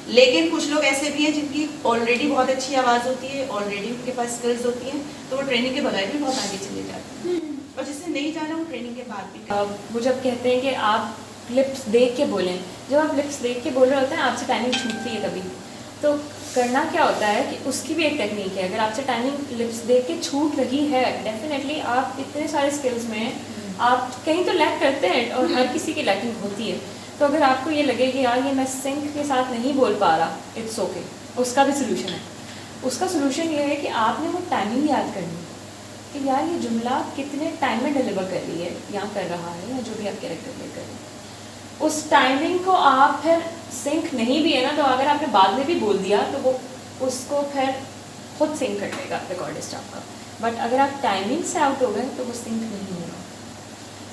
लेकिन कुछ लोग ऐसे भी हैं जिनकी ऑलरेडी बहुत अच्छी आवाज़ होती है, ऑलरेडी उनके पास स्किल्स होती हैं, तो वो ट्रेनिंग के बगैर भी बहुत आगे चले जाते हैं, और जिससे नहीं जाना वो ट्रेनिंग के बाद भी
वो जब कहते हैं कि आप लिप्स देख के बोलें, जब आप लिप्स देख के बोल रहे होते हैं आपसे टाइमिंग छूटती है कभी, तो करना क्या होता है कि उसकी भी एक टेक्निक है। अगर आपसे टाइमिंग लिप्स देख के छूट रही है, डेफिनेटली आप इतने सारे स्किल्स में आप कहीं तो लैक करते हैं, और हर किसी की लैकिंग होती है। तो अगर आपको ये लगे कि यार ये मैं सिंक के साथ नहीं बोल पा रहा, इट्स ओके, उसका भी सोल्यूशन है। उसका सोल्यूशन ये है कि आपने वो टाइमिंग याद करनी है कि यार ये जुमला कितने टाइम में डिलीवर कर रही है या कर रहा है, या जो भी आप कैरेक्टर प्ले कर रहे हैं, उस टाइमिंग को आप फिर सिंक नहीं भी है ना, तो अगर आपने बाद में भी बोल दिया तो वो उसको फिर खुद सिंक कर लेगा रिकॉर्डिस्ट आपका। बट अगर आप टाइमिंग से आउट हो गए तो वो सिंक नहीं होगा।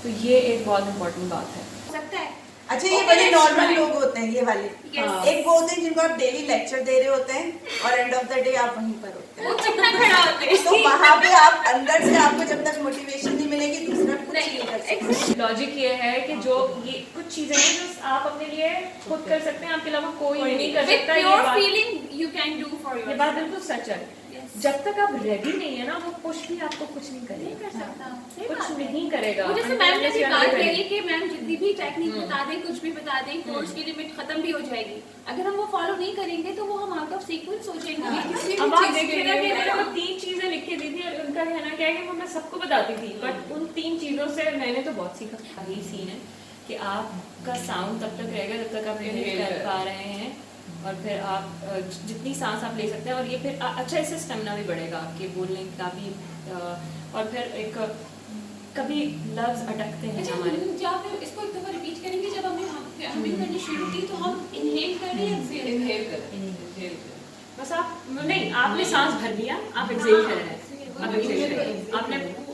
तो ये एक बहुत इंपॉर्टेंट बात है।
सकता है।
अच्छा, ये
Okay,
बड़े
let's
नॉर्मल
try.
लोग होते हैं ये वाले।
Yes.
एक वो होते हैं जिनको आप डेली लेक्चर दे रहे होते हैं और एंड ऑफ द डे आप वहीं पर होते
वो
हैं,
कितना खड़ा होते हैं।
तो वहाँ पे आप अंदर से आपको जब तक मोटिवेशन नहीं मिलेगी दूसरा कुछ नहीं कर सकते।
लॉजिक ये है कि जो ये कुछ चीज़ें हैं जो आप अपने लिए खुद कर सकते हैं, आपके अलावा कोई नहीं कर
With
सकता। ये
pure
बात-
feeling you can do for
ये बात
yourself.
बिल्कुल सच है।
Yes.
जब तक आप रेडी नहीं है ना, वो पुश भी आपको कुछ नहीं
नहीं
करेगा,
कर सकता। सही
कुछ
बात है।
नहीं करेगा।
वो जैसे
Until
मैम ने
unless
भी
you are
बात
not ready.
करी कि मैम जितनी भी टेक्निक बता दें, कुछ भी बता दें, कोर्स की लिमिट खत्म भी हो जाएगी। अगर हम वो फॉलो नहीं करेंगे तो वो हम आउट ऑफ सीक्वेंस हो जाएंगे।
हाँ।
किसी भी
अब आप
चीज़ के
देखिएगा कि
लिए
मैंने वो 3 चीजें लिख के दी थी और उनका कहना क्या है कि वो मैं सबको बताती थी, बट उन 3 चीजों से मैंने तो बहुत सीखा। यही सीन है कि आपका साउंड तब तक रहेगा जब तक आप इनहेल कर पा रहे हैं, और फिर आप जितनी सांस आप ले सकते हैं, और ये फिर अच्छा इससे स्टेमिना भी बढ़ेगा आपके बोलने का भी, और फिर एक कभी लफ्ज अटकते हैं
अच्छा,
हमारे।
जब आप इसको एक दफा रिपीट करेंगे, जब हमें हमिंग करनी शुरू की तो हम इनहेल कर रहे हैं, एक्सहेल कर रहे हैं।
बस आप नहीं, आपने सांस भर लिया, आप एक्सहेल कर रहे हैं, आप एक्सहेल कर रहे हैं,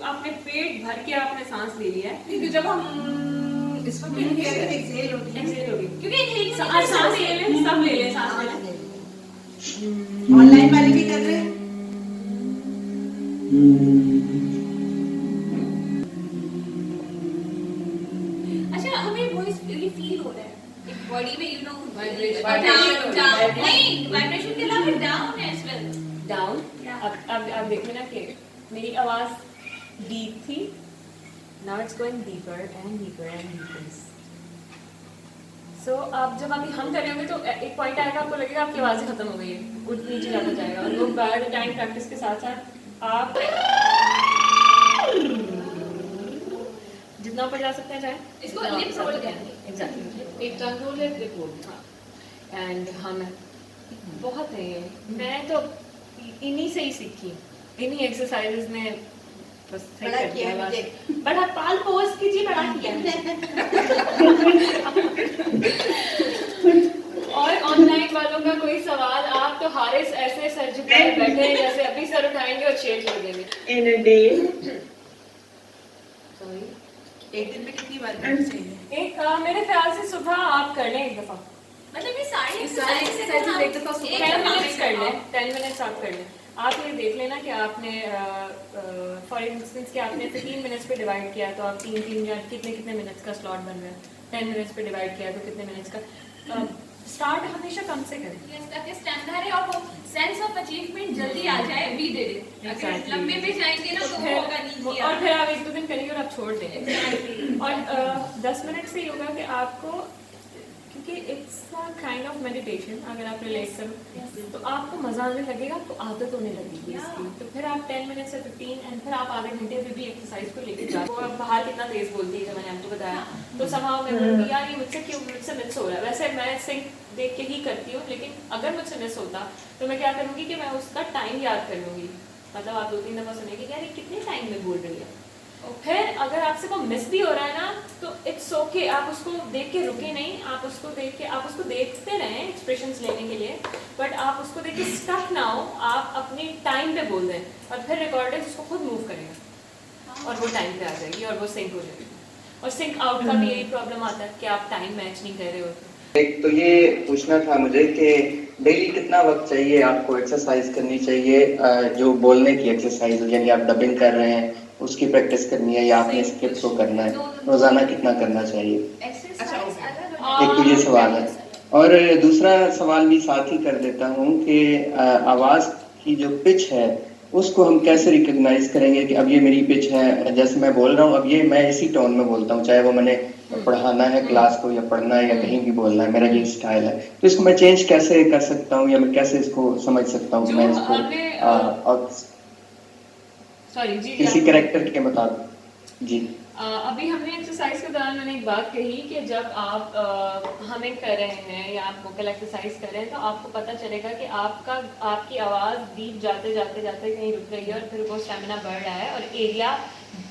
आपने पेट भर के आपने सांस ले लिया है,
क्योंकि जब हम
इस वक्त एक्सेल होती है,
एक्सहेल हो गई।
क्योंकि इनहेल
सांस ले लें, सब ले लें, सांस ले लें।
ऑनलाइन वाले भी कर रहे हैं।
अच्छा, हमें वॉइस रियली फील हो रहा है एक बॉडी में, you know,
Vibration
down down नहीं, वाइब्रेशन के अलावा down as well.
Down.
Yeah.
अब देखिए ना कि मेरी आवाज डीप थी, now it's going deeper and deeper and deeper. So अब जब अभी हम कर रहे होंगे तो एक पॉइंट आएगा, आपको लगेगा आपकी आवाज़ ही खत्म हो गई है, उठ नीचे जाता जाएगा, और लोग बाय द टाइम प्रैक्टिस के साथ साथ आप जितना ऊपर जा सकते हैं जाए।
इसको lip roll कहते हैं।
एग्जैक्टली।
एक टंग रोल है, लिप रोल।
एंड हम बहुत है ये, मैं तो इन्हीं से ही सीखी, इन्हीं एक्सरसाइजेज में बस सही
बड़ा
कर
किया
दिया
मुझे।
बस। बड़ा पाल पोज कीजिए, बड़ा किया। और ऑनलाइन वालों का कोई सवाल? आप तो हारिस ऐसे सर झुकाए बैठे हैं जैसे अभी सर उठाएंगे और चेयर छोड़ देंगे।
In a day,
सॉरी,
एक दिन में कितनी बार करना चाहिए?
एक मेरे ख्याल से सुबह आप कर लें एक दफा,
मतलब ये सारी
ये सारी
exercises
exercises
हम
एक दफा सुबह
10
दफा
मिनट्स
में
कर
करवाओ।
लें, 10 मिनट्स आप कर लें। आप ये देख लेना कि आपने फॉर इंस्टेंस कि आपने 15 मिनट्स पे डिवाइड किया तो आप 3 या कितने मिनट्स का स्लॉट बन रहा है। 10 मिनट्स पे डिवाइड किया तो कितने मिनट्स का। स्टार्ट हमेशा कम से करें।
Yes, ताकि स्टैंडर्ड है और वो सेंस ऑफ अचीवमेंट जल्दी आ जाए, वी डिड इट। अगर
Exactly.
लंबे में जाएंगे ना तो वो होगा नहीं किया।
और फिर आप 1-2 दिन करेंगे और आप छोड़ देंगे।
Exactly.
और 10 मिनट से योगा कि आपको, क्योंकि इट्स काइंड ऑफ मेडिटेशन, अगर आप रिलेट करो तो आपको मजा आने लगेगा, आपको आदत होने लगेगी इसकी। तो फिर आप 10 मिनट से 15 एंड फिर आप आधे घंटे में भी एक्सरसाइज को लेके जाओ। वो अब बाहर कितना तेज बोलती है, जब मैंने आपको बताया तो समाओ मैं बोलूँगी यार ये मुझसे मिस हो रहा है। वैसे मैं सिंक देख के ही करती हूँ, लेकिन अगर मुझसे मिस होता तो मैं क्या करूँगी कि मैं उसका टाइम याद कर लूँगी। मतलब आप 2-3 दफ़ा सुनेंगे यार ये कितने टाइम में बोल रही है। फिर अगर आपसे वो मिस भी हो रहा है ना तो इट्स ओके, आप उसको देख के रुके नहीं, आप उसको देख के, आप उसको देखते रहें एक्सप्रेशंस लेने के लिए, बट आप उसको देख के स्टक ना हो, आप अपनी टाइम पे बोल दें और फिर रिकॉर्डर उसको खुद मूव करेगा और वो टाइम पे आ जाएगी और वो सिंक हो जाएगी। और सिंक आउट का भी यही प्रॉब्लम आता है कि आप टाइम मैच नहीं कर रहे होते।
एक तो ये पूछना था मुझे कि डेली कितना वक्त चाहिए आपको एक्सरसाइज करनी चाहिए, जो बोलने की एक्सरसाइज, यानी आप डबिंग कर रहे हैं उसकी प्रैक्टिस करनी है या आपने स्क्रिप्ट को करना है, रोजाना कितना करना चाहिए?
एक्सरसाइज अलग
एक तो ये सवाल है। और दूसरा सवाल भी साथ ही कर देता हूँ कि आवाज की जो पिच है उसको हम कैसे रिकॉग्नाइज करेंगे कि अब ये मेरी पिच है, जैसे मैं बोल रहा हूँ अब ये मैं इसी टोन में बोलता हूँ, चाहे वो मैंने पढ़ाना है क्लास को या पढ़ना है या कहीं भी बोलना है, मेरा ये स्टाइल है, तो इसको मैं चेंज कैसे कर सकता हूँ या मैं कैसे इसको समझ सकता हूँ कि मैं इसको और
सॉरी जी,
किसी कैरेक्टर के मुताबिक। जी
अभी हमने एक्सरसाइज के दौरान मैंने एक बात कही कि जब आप हमिंग कर रहे हैं या आप वोकल एक्सरसाइज कर रहे हैं तो आपको पता चलेगा कि आपकी आवाज़ डीप जाते जाते जाते कहीं रुक रही है और फिर वो स्टेमिना बढ़ रहा है और एरिया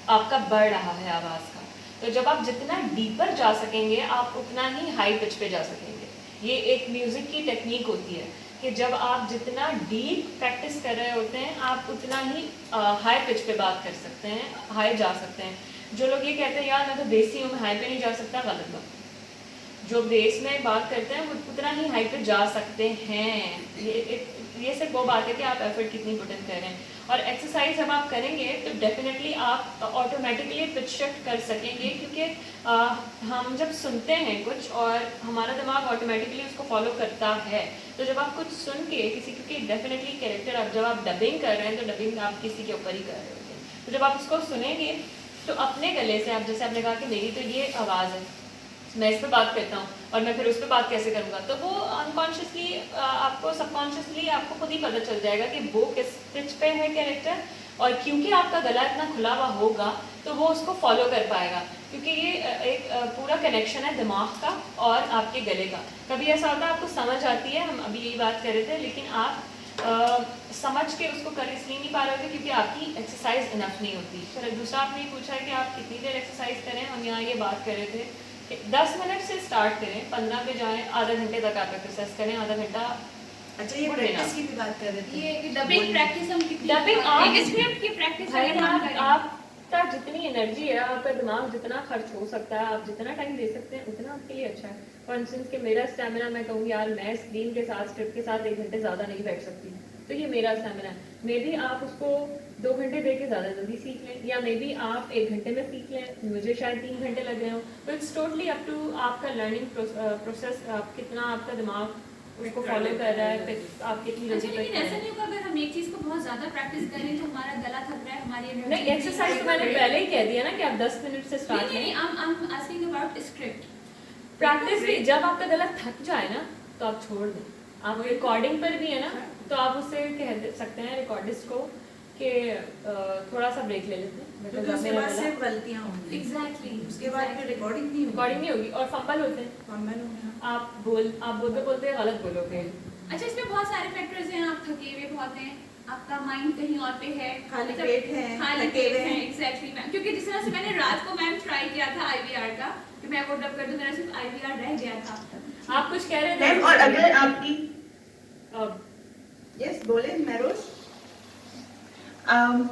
आपका बढ़ रहा है आवाज़ का। तो जब आप जितना डीपर जा सकेंगे आप उतना ही हाई पिच पे जा सकेंगे। ये एक म्यूज़िक की टेक्निक होती है कि जब आप जितना डीप प्रैक्टिस कर रहे होते हैं आप उतना ही हाई पिच पे बात कर सकते हैं, हाई जा सकते हैं। जो लोग ये कहते हैं यार मैं तो बेसी हूँ, मैं हाई पे नहीं जा सकता, गलत बात। जो बेस में बात करते हैं वो उतना ही हाई पे जा सकते हैं। ये सिर्फ वो बात है कि आप एफर्ट कितनी पुट इन कर रहे हैं। और एक्सरसाइज जब आप करेंगे तो डेफिनेटली आप ऑटोमेटिकली पिच शिफ्ट कर सकेंगे, क्योंकि हम जब सुनते हैं कुछ और हमारा दिमाग ऑटोमेटिकली उसको फॉलो करता है। तो जब आप कुछ सुन के किसी, क्योंकि डेफिनेटली कैरेक्टर आप जब आप डबिंग कर रहे हैं तो डबिंग आप किसी के ऊपर ही कर रहे होते हैं। तो जब आप उसको सुनेंगे तो अपने गले से आप, जैसे आपने कहा कि मेरी तो ये आवाज़ है, मैं इस पर बात करता हूँ और मैं फिर उस पर बात कैसे करूँगा, तो वो अनकॉन्शियसली आपको, सबकॉन्शियसली आपको खुद ही पता चल जाएगा कि वो किस पिच पे है कैरेक्टर। और क्योंकि आपका गला इतना खुला हुआ होगा तो वो उसको फॉलो कर पाएगा, क्योंकि ये एक पूरा कनेक्शन है दिमाग का और आपके गले का। कभी ऐसा होता है आपको समझ आती है, हम अभी यही बात कर रहे थे, लेकिन आप समझ के उसको कर इसलिए नहीं पा रहे होते क्योंकि आपकी एक्सरसाइज इनफ नहीं होती। फिर दूसरा आपने ये पूछा है कि आप कितनी देर एक्सरसाइज करें। हम यहाँ ये बात कर रहे थे कि 10 मिनट से स्टार्ट करें, 15 पे जाएं, आधा घंटे तक आप एक्सरसाइज करें, आधा घंटा।
अच्छा, ये प्रैक्टिस की भी बात कर रहे थे।
ये डबिंग प्रैक्टिस हम कितनी
Dubbing आप-
एक स्क्रिप्ट की प्रैक्टिस
भाई
अगर हम करें
आपका जितनी एनर्जी है, आपका दिमाग जितना खर्च हो सकता है, आप जितना टाइम दे सकते हैं उतना आपके लिए अच्छा है। फॉर इंस्टेंस कि मेरा स्टेमिना, मैं कहूँ यार मैं स्क्रीन के साथ, स्क्रिप्ट के साथ 1 घंटे ज़्यादा नहीं बैठ सकती, तो ये मेरा स्टेमिना है। मे बी आप उसको 2 घंटे दे के ज़्यादा जल्दी सीख लें, या मे बी आप 1 घंटे में सीख लें, मुझे शायद 3 घंटे लग रहे हो। तो इट्स टोटली अप टू आपका लर्निंग प्रोसेस, आप कितना आपका दिमाग उसको फॉलो कर रहा है, फिर आप कितनी
अच्छा,
जल्दी
लेकिन
तक
ऐसा नहीं होगा अगर हम एक चीज को बहुत ज्यादा प्रैक्टिस करें तो हमारा गला थक रहा है, हमारी एनर्जी
नहीं, एक्सरसाइज तो मैंने पहले ही कह दिया ना कि आप 10 मिनट से स्टार्ट
नहीं,
करें।
I'm asking about script.
Practice भी, जब आपका गला थक जाए ना तो आप छोड़ दें। आप रिकॉर्डिंग पर भी है ना तो आप उससे कह सकते हैं रिकॉर्डिस्ट को कि थोड़ा सा ब्रेक ले लेते हैं
क्योंकि उसके बाद सिर्फ गलतियाँ होंगी,
एग्जैक्टली
उसके बाद फिर रिकॉर्डिंग नहीं होगी,
रिकॉर्डिंग नहीं होगी और फंबल होते हैं।
फंबल होगा।
आप बोलते बोलते गलत बोलोगे।
अच्छा, इसमें बहुत सारे फैक्टर्स हैं, आप थके हुए बहुत हैं, आपका माइंड कहीं और पे है,
खाली
मतलब
पेट है,
खाली
थके
पेट
हुए
है,
हैं।
Exactly ma'am. क्योंकि जिस तरह से मैंने रात को मैम ट्राई किया था IVR का कि मैं वो डब कर दूं, मेरा सिर्फ IVR रह गया था।
आप कुछ कह रहे थे
मैम और अगर आपकी
यस बोले महरोज।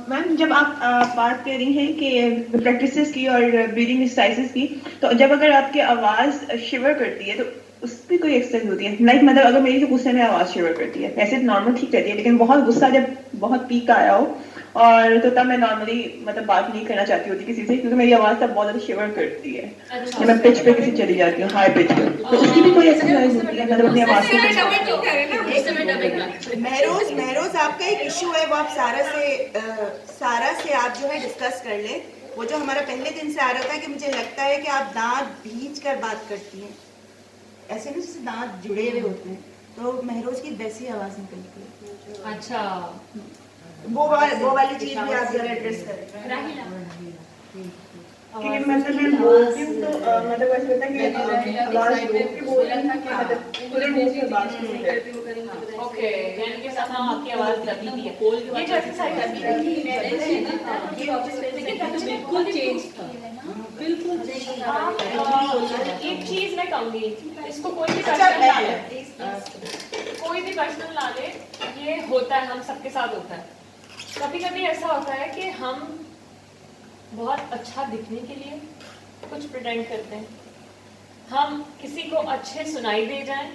मैम जब आप बात कर रही हैं कि प्रैक्टिसेस की और ब्रीदिंग एक्सरसाइजेस की, तो जब अगर आपकी आवाज़ शिवर करती है तो उस पर कोई एक्सरसाइज होती है? लाइक मतलब अगर मेरी तो गुस्से में आवाज़ शिवर करती है, ऐसे नॉर्मल ठीक रहती है, लेकिन बहुत गुस्सा जब बहुत पीक का आया हो और तो तब मैं नॉर्मली मतलब बात नहीं करना चाहती होती किसी से, क्योंकि मेरी आवाज़ तब बहुत ज़्यादा शिवर करती है।
अच्छा।
मैं पिच पे किसी चली जाती हूँ, हाई पिच पे, तो उसकी भी कोई एक्सरसाइज होती है मतलब अपनी आवाज़ को
महरोज आपका एक इशू है, वो आप सारा से आप जो है डिस्कस कर ले। वो जो हमारा पहले दिन से आ रहा था कि मुझे लगता है कि आप दांत भींच कर बात करती हैं, ऐसे नहीं जैसे दांत जुड़े हुए होते हैं, तो महरोज की वैसी आवाज निकलती है।
अच्छा,
वो वाली चीज भी आप जरा एड्रेस करें।
राहिला
कि मतलब मैं बोलती हूँ तो मतलब ऐसा होता है कि आवाज़ रोक के बोल रही हूँ, मतलब पूरे मुंह से बात सुनते हैं।
ओके, यानी कि सब हाँ आपकी आवाज़ दबी हुई है। ये जो एक्सरसाइज है
बिल्कुल चेंज था, बिल्कुल
एक चीज मैं कहूंगी, इसको कोई भी
अच्छा,
पर्सनल ला ले, कोई भी पर्सनल ला ले, ये होता है, हम सबके साथ होता है। कभी कभी ऐसा होता है कि हम बहुत अच्छा दिखने के लिए कुछ प्रिटेंड करते हैं, हम किसी को अच्छे सुनाई दे जाएं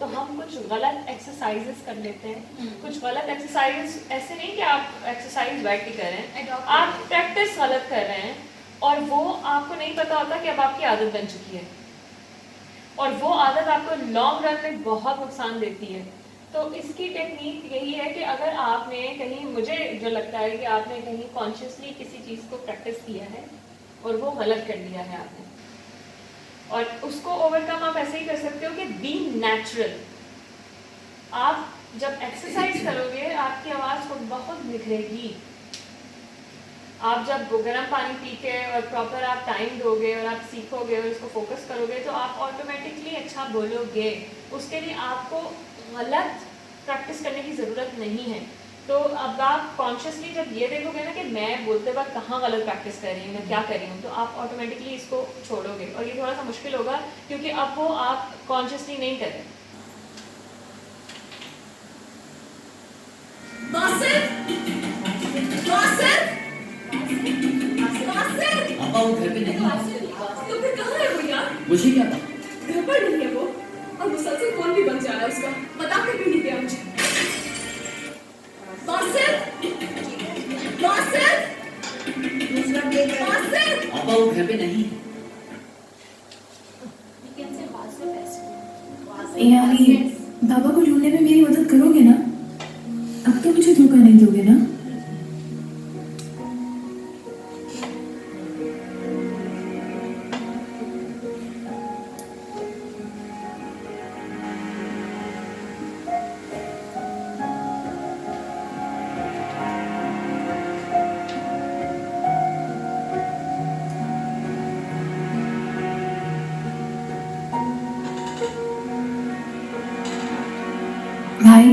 तो हम कुछ गलत एक्सरसाइजेस कर लेते हैं। कुछ गलत एक्सरसाइज ऐसे नहीं कि आप एक्सरसाइज बैठ के कर रहे हैं, आप प्रैक्टिस गलत कर रहे हैं और वो आपको नहीं पता होता कि अब आपकी आदत बन चुकी है और वो आदत आपको लॉन्ग रन में बहुत नुकसान देती है। तो इसकी टेक्निक यही है कि अगर आपने कहीं, मुझे जो लगता है कि आपने कहीं कॉन्शियसली किसी चीज़ को प्रैक्टिस किया है और वो गलत कर लिया है आपने, और उसको ओवरकम आप ऐसे ही कर सकते हो कि बी नेचुरल। आप जब एक्सरसाइज करोगे आपकी आवाज़ को बहुत निखरेगी। आप जब गर्म पानी पी के और प्रॉपर आप टाइम दोगे और आप सीखोगे और इसको फोकस करोगे तो आप ऑटोमेटिकली अच्छा बोलोगे। उसके लिए आपको गलत प्रैक्टिस करने की ज़रूरत नहीं है। तो अब आप कॉन्शियसली जब ये देखोगे ना कि मैं बोलते वक्त कहाँ गलत प्रैक्टिस कर रही हूँ, मैं क्या कर रही हूँ, तो आप ऑटोमेटिकली इसको छोड़ोगे। और ये थोड़ा सा मुश्किल होगा क्योंकि अब वो आप कॉन्शियसली नहीं कर रहे।
पापा वो घर पे नहीं है।
तो फिर कहाँ है वो यार?
मुझे क्या पता?
घर पर नहीं है वो, और मुसलसल फोन भी बंद जा रहा है उसका, बता कर भी नहीं दिया मुझे।
पापा वो घर पे नहीं है।
यानी बाबा को ढूंढने में मेरी मदद करोगे ना? अब तो मुझे धोखा नहीं दोगे ना? भाई,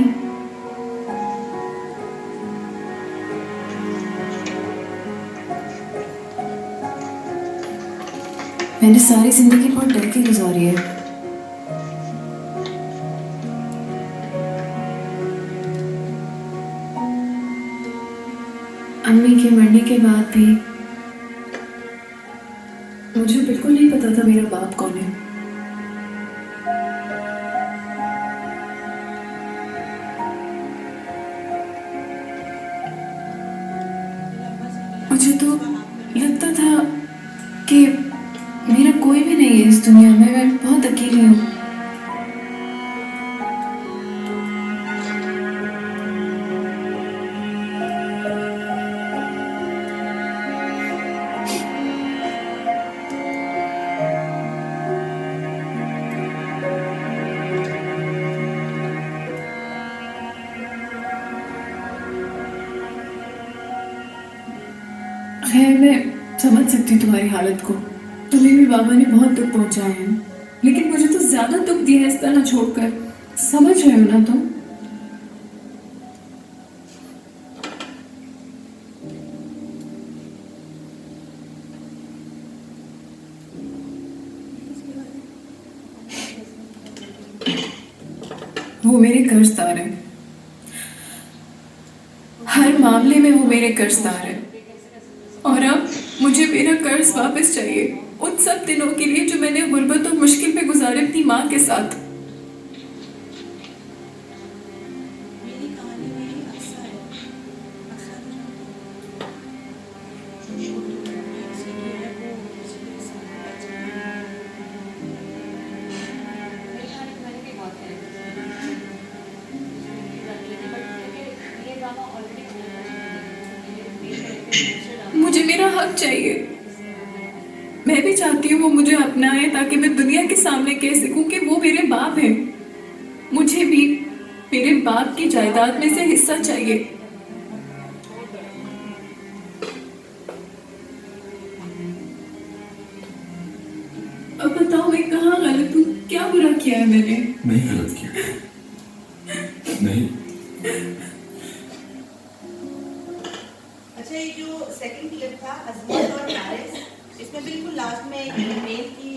मैंने सारी जिंदगी बहुत डर के गुजारी है। अम्मी के मरने के बाद भी मुझे बिल्कुल नहीं पता था मेरा बाप कौन है। मुझे तो लगता था कि मेरा कोई भी नहीं है इस दुनिया में, मैं बहुत अकेली हूँ। है, मैं समझ सकती हूँ तुम्हारी हालत को। तुम्हें भी बाबा ने बहुत दुख पहुंचाया है, लेकिन मुझे तो ज्यादा दुख दिया है इस तरह छोड़कर। समझ रहे हो ना तुम? वो मेरे कर्जदार है, हर मामले में वो मेरे कर्जदार है, और अब मुझे मेरा कर्ज वापस चाहिए, उन सब दिनों के लिए जो मैंने गुर्बत और मुश्किल में गुजारे अपनी माँ के साथ।
मेरी कहानी में अक्सर है, अक्सर
मेरी कहानी में मैंने भी बहुत characters हैं। लेकिन ये ड्रामा ऑलरेडी
मुझे मेरा हक चाहिए। मैं भी चाहती हूँ वो मुझे अपनाए, ताकि मैं दुनिया के सामने कह सकूं कि वो मेरे बाप हैं। मुझे भी मेरे बाप की जायदाद में से हिस्सा चाहिए। अब बताओ मैं कहाँ गलत हूँ? क्या बुरा किया है मैंने?
नहीं गलत किया, नहीं।
अच्छा, ये जो सेकंड क्लिप था अजमत और नारिस, इसमें बिल्कुल लास्ट में एक मेल की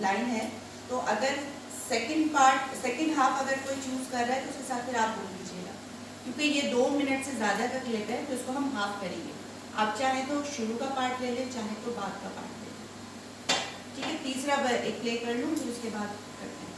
लाइन है, तो अगर सेकंड हाफ अगर कोई चूज कर रहा है तो उसके साथ फिर आप बोल दीजिएगा, क्योंकि ये 2 मिनट से ज़्यादा का क्लिप है, तो इसको हम हाफ करेंगे। आप चाहें तो शुरू का पार्ट ले लें, चाहें तो बाद का पार्ट ले लें। ठीक है, तीसरा एक प्ले कर लूँ, फिर उसके बाद करते हैं।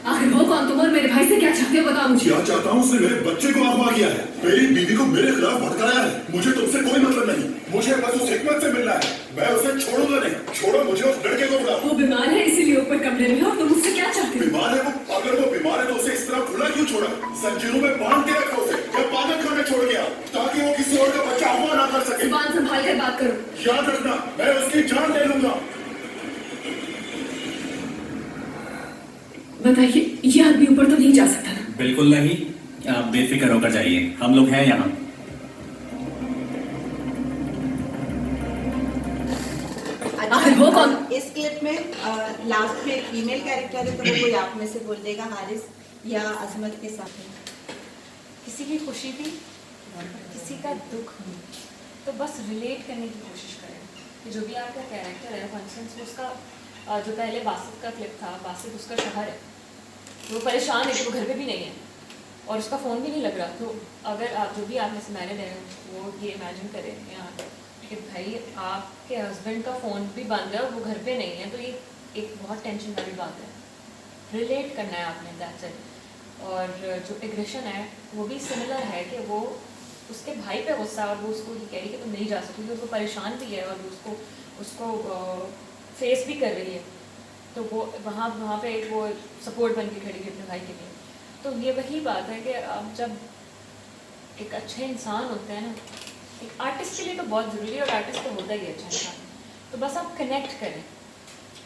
आखिर हो कौन तुम और मेरे भाई से क्या चाहते हो बताओ मुझे।
क्या चाहता हूँ? उसने मेरे बच्चे को अगवा किया है, मेरी बीवी को मेरे खिलाफ भड़काया है। मुझे तुमसे कोई मतलब नहीं, मुझे बस उस हिकमत से मिलना है। मैं उसे छोड़ूंगा नहीं। छोड़ो मुझे, उस लड़के को बुलाओ।
वो बीमार है इसीलिए ऊपर कमरे में हो, तुम मुझसे क्या चाहते हो?
बीमार है वो? अगर वो बीमार है तो उसे इस तरह खुला क्यों छोड़ा? संजीरों में बांध के रखा उसे, या पागल खाने छोड़ गया, ताकि वो किसी और का बच्चा अगवा ना कर सके।
जुबान संभाल कर बात करो।
याद रखना, मैं उसकी जान ले लूंगा।
बताइए, ये आदमी ऊपर तो नहीं जा सकता ना?
बिल्कुल नहीं, आप बेफिक्र होकर जाइए, हम लोग हैं यहाँ।
आखिर हो कौन?
इस क्लिप में लास्ट में एक फीमेल कैरेक्टर है, तो वो कोई आप में से बोल देगा, हारिस या अजमत के साथ है।
किसी की खुशी भी, किसी का दुख भी, तो बस रिलेट करने की कोशिश करें कि जो भी आपका कैरेक्टर है, फॉर इंस्टेंस उसका जो पहले बासित का क्लिप था, बासित उसका शहर है, वो परेशान है कि वो घर पे भी नहीं है और उसका फ़ोन भी नहीं लग रहा। तो अगर आप जो भी आप में से मैरिड हैं वो ये इमेजिन करें यहाँ कि भाई आपके हस्बैंड का फ़ोन भी बंद है और वो घर पे नहीं है, तो ये एक बहुत टेंशन वाली बात है। रिलेट करना है आपने, दैट्स इट। और जो एग्रेशन है वो भी सिमिलर है कि वो उसके भाई पे गुस्सा और वो उसको ये कह रही कि तुम नहीं जा सकती, उसको परेशान भी है और उसको फेस भी कर रही है। तो वो वहाँ पे एक वो सपोर्ट बन के खड़ी है अपने भाई के लिए। तो ये वही बात है कि आप जब एक अच्छे इंसान होते हैं ना, एक आर्टिस्ट के लिए तो बहुत ज़रूरी है, और आर्टिस्ट तो होता ही है अच्छा इंसान, तो बस आप कनेक्ट करें,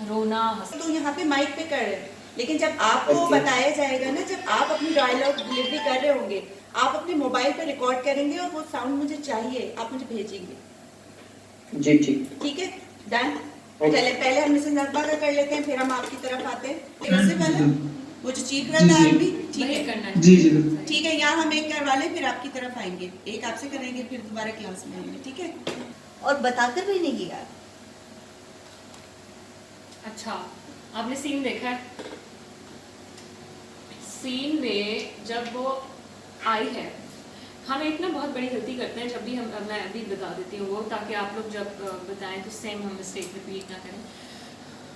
रोना
तो यहाँ पे माइक पे कर रहे हैं, लेकिन जब आपको बताया जाएगा ना, जब आप अपनी डायलॉग डिलीवरी कर रहे होंगे, आप अपने मोबाइल पे रिकॉर्ड करेंगे और वो साउंड मुझे चाहिए, आप मुझे भेजेंगे।
जी ठीक।
ठीक है, डन। चले पहले हम मिसेस नकबा का कर लेते हैं, फिर हम आपकी तरफ आते हैं। सबसे पहले वो जो चीख रहा था आप भी ठीक है
करना है।
जी जी
ठीक है, यहाँ हम एक करवा लें, फिर आपकी तरफ आएंगे, एक आपसे करेंगे, फिर दोबारा क्लास में आएंगे, ठीक है? और बताकर भी नहीं किया।
अच्छा, आपने सीन देखा है? सीन में जब वो आई है, हम एक ना बहुत बड़ी गलती करते हैं जब भी मैं अभी बता देती हूँ वो, ताकि आप लोग जब बताएं तो सेम हम मिस्टेक रिपीट ना करें।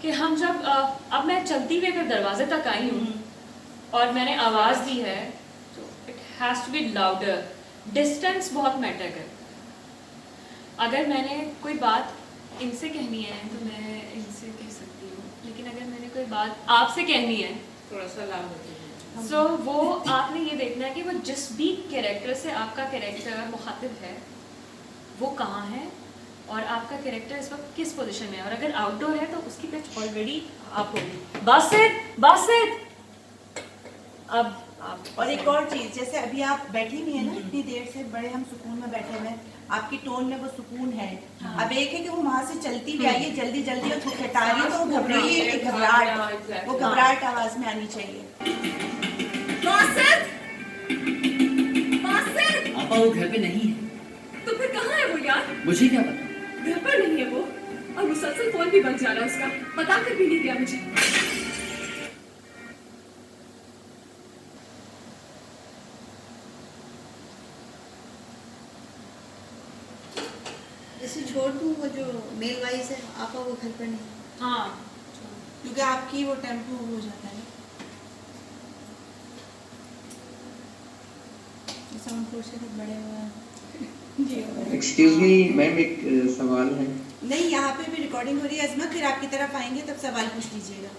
कि हम जब अब मैं चलती हुए फिर दरवाजे तक आई हूँ और मैंने आवाज़ दी है, तो it has to be louder. Distance बहुत मैटर कर। अगर मैंने कोई बात इनसे कहनी है तो मैं इनसे कह सकती हूँ, लेकिन अगर मैंने कोई बात आपसे कहनी है
थोड़ा सा लाभ होता है।
सो वो आपने ये देखना है कि वो जिस भी कैरेक्टर से आपका कैरेक्टर मुखातिब है वो कहाँ है और आपका कैरेक्टर इस वक्त किस पोजीशन में है, और अगर आउटडोर है तो उसकी पिच ऑलरेडी आप होगी। बासित अब आप
और एक और चीज, जैसे अभी आप बैठी हुई है ना इतनी देर से, बड़े हम सुकून में बैठे हुए हैं, आपकी टोन में वो सुकून है। अब एक है कि वो वहां से चलती भी आई है जल्दी जल्दी और खटखटा रही है, तो वो घबराई है, एक घबराहट, वो घबराहट आवाज में आनी चाहिए।
आपा वो घर पे नहीं है।
तो फिर कहाँ है वो यार?
मुझे क्या पता।
घर पर नहीं है वो, और मुसलसल फोन भी बंद जा रहा है उसका, बता कर भी नहीं गया मुझे।
जैसे छोड़ दूँ वो जो मेल वाइज है, आपा वो घर पर नहीं,
हाँ
क्योंकि आपकी वो टेम्पो हो जाता है। साउंड फ्लोर से तक बड़े हुए हैं।
एक्सक्यूज मी मैम, एक सवाल है।
नहीं, यहाँ पे भी रिकॉर्डिंग हो रही है अजमत, फिर आपकी तरफ आएंगे तब सवाल पूछ लीजिएगा,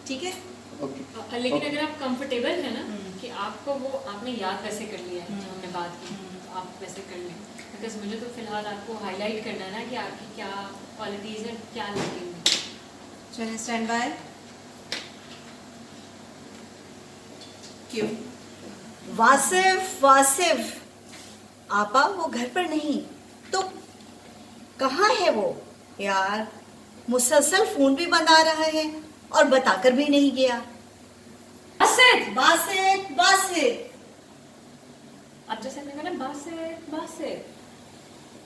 ठीक है?
ओके।
लेकिन अगर आप कंफर्टेबल है ना कि आपको वो आपने याद वैसे कर लिया है जो हमने बात की, तो आप वैसे कर लें, बिकॉज मुझे तो फिलहाल आपको हाईलाइट करना है ना कि आपकी क्या क्वालिटीज़ हैं, क्या लगेंगी।
चलिए स्टैंड बाय। क्यों?
वासिफ आपा वो घर पर नहीं, तो कहाँ है वो यार? मुसलसल फोन भी बंद आ रहा है और बताकर भी नहीं गया। बासित
अब जैसे मैंने कहा ना बासित,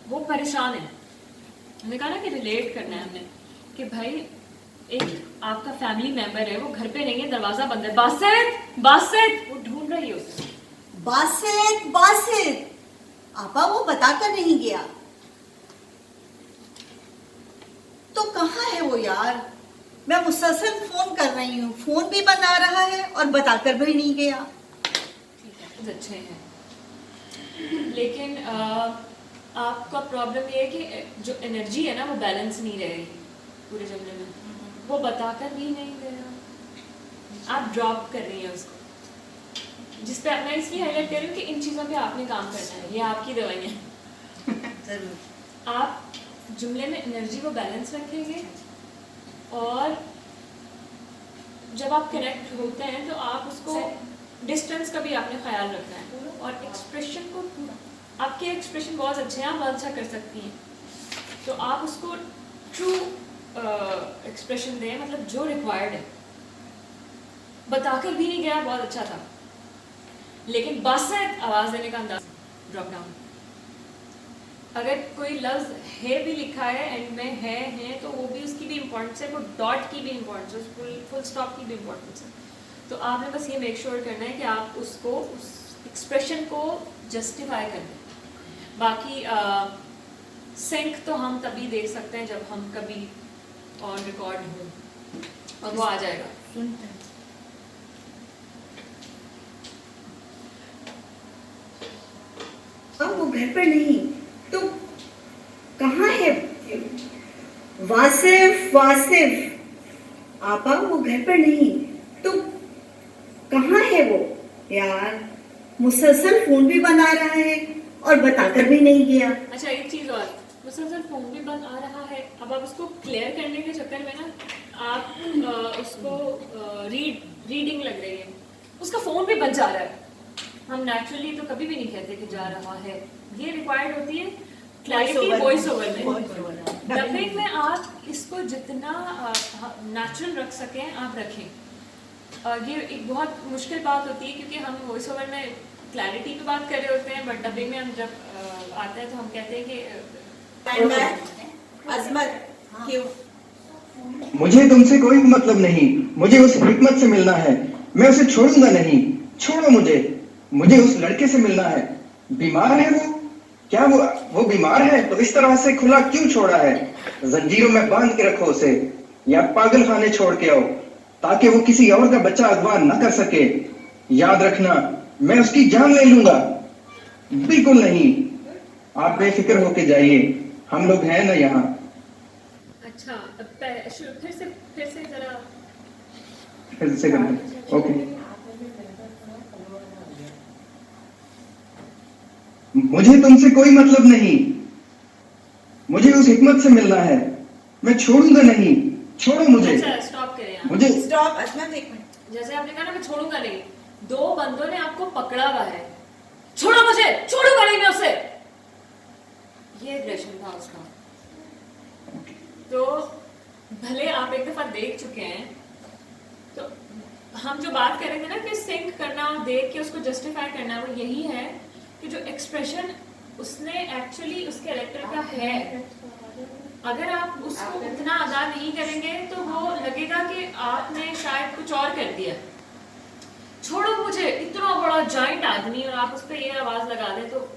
वो परेशान है। हमने कहा ना कि रिलेट करना है हमने, कि भाई एक आपका फैमिली मेंबर है, वो घर पे नहीं है, दरवाजा बंद है। बासित वो ढूंढ रही है उसे।
बासित आपा वो बताकर नहीं गया, तो कहाँ है वो यार? मैं मुसलसल फोन कर रही हूँ, फोन भी बंद आ रहा है और बताकर भी नहीं गया।
ठीक है, कुछ अच्छे हैं, लेकिन आपका प्रॉब्लम ये है कि जो एनर्जी है ना वो बैलेंस नहीं रहेगी पूरे जमले में। वो बताकर भी नहीं गया, आप ड्रॉप कर रही हैं उसको, जिस पे मैं इसलिए हाईलाइट कर रही हूँ कि इन चीज़ों पे आपने काम करना है, ये आपकी दवाइयाँ।
जरूर।
आप जुमले में एनर्जी को बैलेंस रखेंगे, और जब आप कनेक्ट होते हैं तो आप उसको डिस्टेंस का भी आपने ख्याल रखना है, और एक्सप्रेशन को, आपके एक्सप्रेशन बहुत अच्छे हैं, आप बहुत अच्छा कर सकती हैं, तो आप उसको ट्रू एक्सप्रेशन दें, मतलब जो रिक्वायर्ड है। बताकर भी नहीं गया बहुत अच्छा था, लेकिन बासित आवाज़ देने का अंदाज ड्रॉप डाउन। अगर कोई लफ्ज़ है भी लिखा है एंड में है तो वो भी, उसकी भी इम्पोर्टेंस है, वो डॉट की भी इम्पोर्टेंस है, फुल स्टॉप की भी इम्पोर्टेंस है। तो आपने बस ये मेक श्योर करना है कि आप उसको, उस एक्सप्रेशन को जस्टिफाई कर दें। बाकी सिंक तो हम तभी देख सकते हैं जब हम कभी ऑन रिकॉर्ड हो, और वो आ जाएगा।
सुनते हैं।
वो घर पर नहीं, तो कहाँ है? वासिफ आपा वो घर पर नहीं, तो कहाँ है वो यार? मुसलसल फोन भी बंद आ रहा है और बताकर भी नहीं गया।
अच्छा, एक चीज़ और, मुसलसल फोन भी बंद आ रहा है। अब आप उसको क्लियर करने के चक्कर में ना आप उसको रीडिंग लग रही है, उसका फोन भी बंद जा रहा है। हम नेचुरली तो कभी भी नहीं कहते कि जा रहा है, ये रिक्वायर्ड होती है क्लैरिटी वॉइस ओवर में। डबिंग में आप इसको जितना नेचुरल रख सकें आप रखें। ये एक बहुत मुश्किल बात होती है, क्योंकि हम वॉइस ओवर में क्लैरिटी पे बात कर रहे होते हैं, बट डबिंग में हम जब आते हैं तो हम कहते हैं कि
अजमत, क्यों?
मुझे तुमसे कोई मतलब नहीं, मुझे उस हिकमत से मिलना है, मैं उसे छोड़ूंगा नहीं, छोड़ो मुझे उस लड़के से मिलना है। बीमार है वो? क्या वो बीमार है? तो इस तरह से खुला क्यों छोड़ा है? जंजीरों में बांध के रखो उसे, या पागल खाने छोड़ के आओ, ताकि वो किसी और का बच्चा अगवा न कर सके। याद रखना, मैं उसकी जान ले लूंगा। बिल्कुल नहीं, आप बेफिक्र होके जाइए, हम लोग हैं ना यहाँ।
अच्छा, फिर से जरा
फिर से करना। ओके। मुझे तुमसे कोई मतलब नहीं, मुझे उस हिकमत से मिलना है, मैं छोड़ूंगा नहीं, छोड़ो मुझे।
अच्छा स्टॉप करें आप।
मुझे
स्टॉप अजमत, एक मिनट।
जैसे आपने कहा ना मैं छोड़ूंगा नहीं, दो बंदों ने आपको पकड़ा हुआ है, छोड़ो मुझे, छोड़ूंगा नहीं मैं उसे, ये एग्रेशन था उसका। तो भले आप एक दफा देख चुके हैं, तो हम जो बात कर रहे थे ना कि सिंक करना और देख के उसको जस्टिफाई करना, वो यही है कि जो एक्सप्रेशन उसने एक्चुअली उस कैरेक्टर का है, अगर आप उसको उतना अदा नहीं करेंगे तो वो लगेगा कि आपने शायद कुछ और कर दिया। छोड़ो मुझे, इतना बड़ा जाइंट आदमी, और आप उस पर ये आवाज लगा दें तो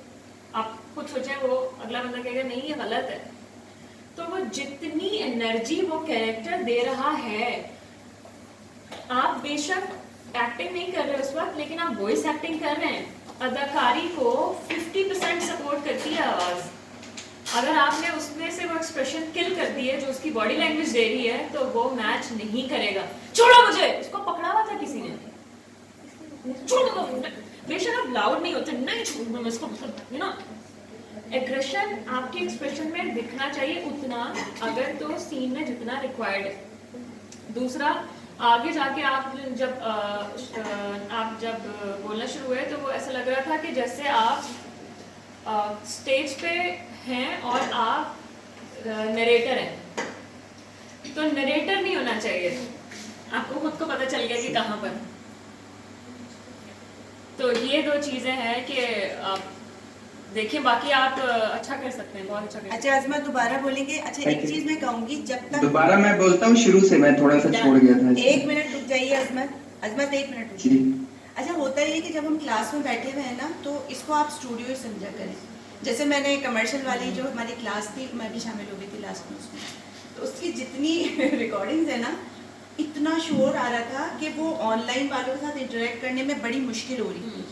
आप खुद सोचें, वो अगला बंदा कहेगा नहीं ये गलत है। तो वो जितनी एनर्जी वो कैरेक्टर दे रहा है, आप बेशक एक्टिंग नहीं कर रहे उस वक्त, लेकिन आप वॉइस एक्टिंग कर रहे हैं। अदाकारी को 50% सपोर्ट करती है आवाज। अगर आपने उसमें से वो एक्सप्रेशन किल कर दिए जो उसकी बॉडी लैंग्वेज दे रही है, तो वो मैच नहीं करेगा। छोड़ो मुझे, इसको पकड़ा हुआ था किसी ने, छोड़ दो। बेशक आप लाउड नहीं होते, नहीं छोड़ूंगा मैं इसको, यू नो। एग्रेशन आपके एक्सप्रेशन में दिखना चाहिए उतना, अगर तो सीन में जितना रिक्वायर्ड है। दूसरा, आगे जाके आप जब बोलना शुरू हुए तो वो ऐसा लग रहा था कि जैसे आप स्टेज पे हैं और आप नरेटर हैं, तो नरेटर नहीं होना चाहिए, आपको खुद को पता चल गया कि कहाँ पर। तो ये दो चीजें हैं कि आप देखिए, बाकी आप अच्छा कर सकते हैं, बहुत अच्छा कर सकते हैं।
अच्छा अजमत दोबारा बोलेंगे। अच्छा एक चीज मैं कहूंगी, जब तक
दोबारा मैं बोलता हूँ, शुरू से मैं थोड़ा सा छोड़ गया था।
एक मिनट रुक जाइए अजमत, अजमत एक मिनट रुक जाइए। अच्छा होता ये कि जब हम क्लास में बैठे हुए हैं ना, तो इसको आप स्टूडियो ही समझा करें। जैसे मैंने कमर्शियल वाली जो हमारी क्लास थी, मैं भी शामिल हो गई थी लास्ट में उसमें, तो उसकी जितनी रिकॉर्डिंग्स है ना, इतना शोर आ रहा था कि वो ऑनलाइन वालों के साथ इंटरेक्ट करने में बड़ी मुश्किल हो रही थी।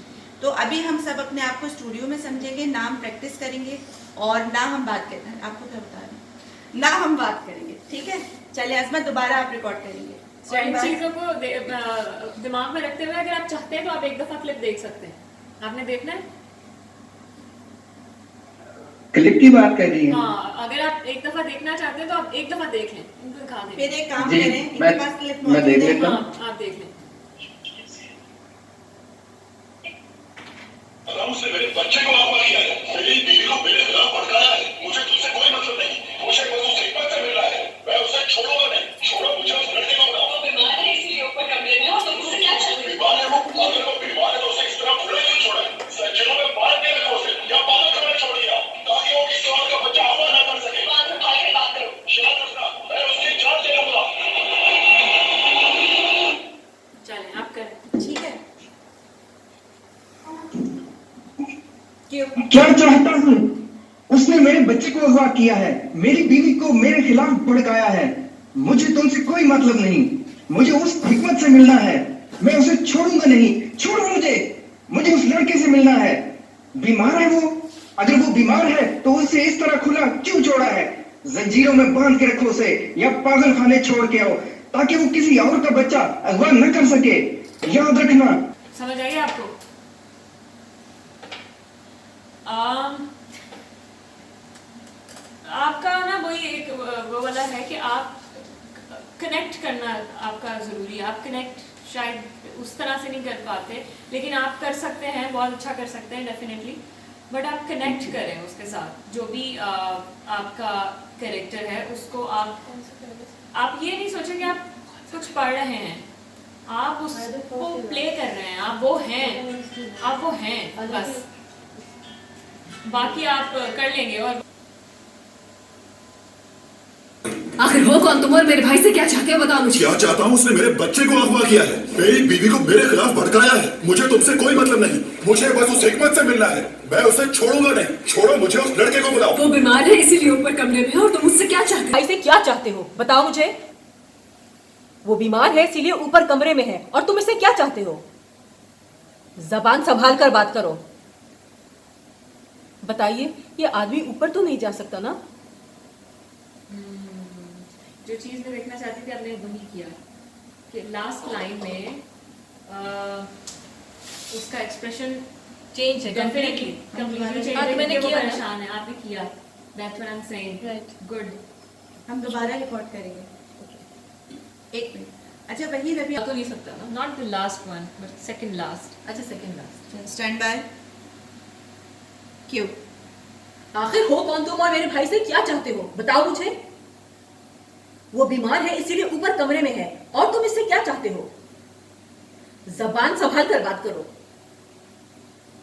तो अभी हम सब अपने आप को स्टूडियो में समझेंगे, ना हम प्रैक्टिस करेंगे और ना हम बात करते हैं, आपको क्या बता रहे हैं, ना हम बात करेंगे, ठीक है। चलिए अजमत दोबारा आप रिकॉर्ड करेंगे।
और इन चीजों को दिमाग में रखते हुए अगर आप चाहते हैं तो आप एक दफा क्लिप देख सकते हैं। आपने देखना है?
क्लिप की बात कर रही हैं?
हाँ, अगर आप एक दफा देखना चाहते हैं तो आप एक दफा देख लें, इनको दिखा दें।
फिर एक काम करें, इनके पास क्लिप
मैं देख लेता हूं।
हाँ, आप देख लें।
उसने मेरे बच्चे को अगवा किया है, मेरी बीवी को मेरे खिलाफ भड़काया है, मुझे तुमसे कोई मतलब नहीं, मुझे बस उस हिकमत से मिलना है, मैं उसे छोड़ूंगा नहीं, छोड़ो मुझे उस लड़के को बताओ। वो बीमार है इसलिए ऊपर कमरे में हो, तो मुझसे क्या चाहिए? बीमार है वो, अगर वो बीमार है तो उसे इस तरह खुला क्यों छोड़ा है? सज्जनों में बांध के रखो उसे, या पागल खाने छोड़ दिया, ताकि वो किसी और का बच्चा अगवा ना कर सके। बात उठा के बात करो, याद रखना मैं उसकी जान ले लूंगा।
चलें आप करें।
ठीक है।
क्या चाहता हूँ? उसने मेरे बच्चे को अगवा किया है, मेरी बीवी को मेरे खिलाफ भड़काया है, मुझे तुमसे कोई मतलब नहीं, मुझे उस हिकमत से मिलना है, मैं उसे छोड़ूंगा नहीं, छोड़ो मुझे, मुझे उस लड़के से मिलना है। बीमार है वो, अगर वो बीमार है तो उसे इस तरह खुला क्यों छोड़ा है? जंजीरों में बांध के रखो उसे, या पागल खाने छोड़ के आओ, ताकि वो किसी और का बच्चा अगवा न कर सके, याद रखना।
समझ आइए आपको? आपका ना वही एक वो वाला है कि आप कनेक्ट करना आपका ज़रूरी है। आप कनेक्ट शायद उस तरह से नहीं कर पाते, लेकिन आप कर सकते हैं, बहुत अच्छा कर सकते हैं डेफिनेटली। बट आप कनेक्ट करें उसके साथ, जो भी आपका कैरेक्टर है उसको आप ये नहीं सोचें कि आप कुछ पढ़ रहे हैं, आप उसको प्ले कर रहे हैं, आप वो हैं बस, बाकी आप कर लेंगे। और
आखिर हो कौन तुम और मेरे भाई से क्या चाहते हो, बताओ मुझे।
क्या चाहता हूँ? उसने मेरे बच्चे को अगवा किया है, मेरी बीवी को मेरे खिलाफ भड़काया है, मुझे तुमसे कोई मतलब नहीं, मुझे बस उस हिकमत से मिलना है, मैं उसे छोड़ूंगा नहीं, छोड़ो मुझे उस लड़के को बताओ।
वो बीमार है इसीलिए ऊपर कमरे में है, और तुम मुझसे क्या चाहते हो?
भाई से क्या चाहते हो बताओ मुझे। वो बीमार है इसीलिए ऊपर कमरे में है, और तुम इससे क्या चाहते हो? जबान संभाल कर बात करो। बताइए, ये आदमी ऊपर तो नहीं जा सकता ना?
जो चीज़ मैं देखना चाहती थी आपने वही किया कि लास्ट लाइन में उसका एक्सप्रेशन
चेंज है,
डेफिनेटली
मैंने किया
परेशान है, आपने किया That's what I'm saying.
Right.
Good.
हम दोबारा रिकॉर्ड करेंगे। एक मिनट। अच्छा वही रवि
तो नहीं सकता ना, not the last one, but second last.
अच्छा सेकंड लास्ट स्टैंड बाय। क्यों? आखिर हो कौन तुम और मेरे भाई से क्या चाहते हो बताओ मुझे। वो बीमार है इसीलिए ऊपर कमरे में है और तुम इससे क्या चाहते हो? जबान संभाल कर बात करो।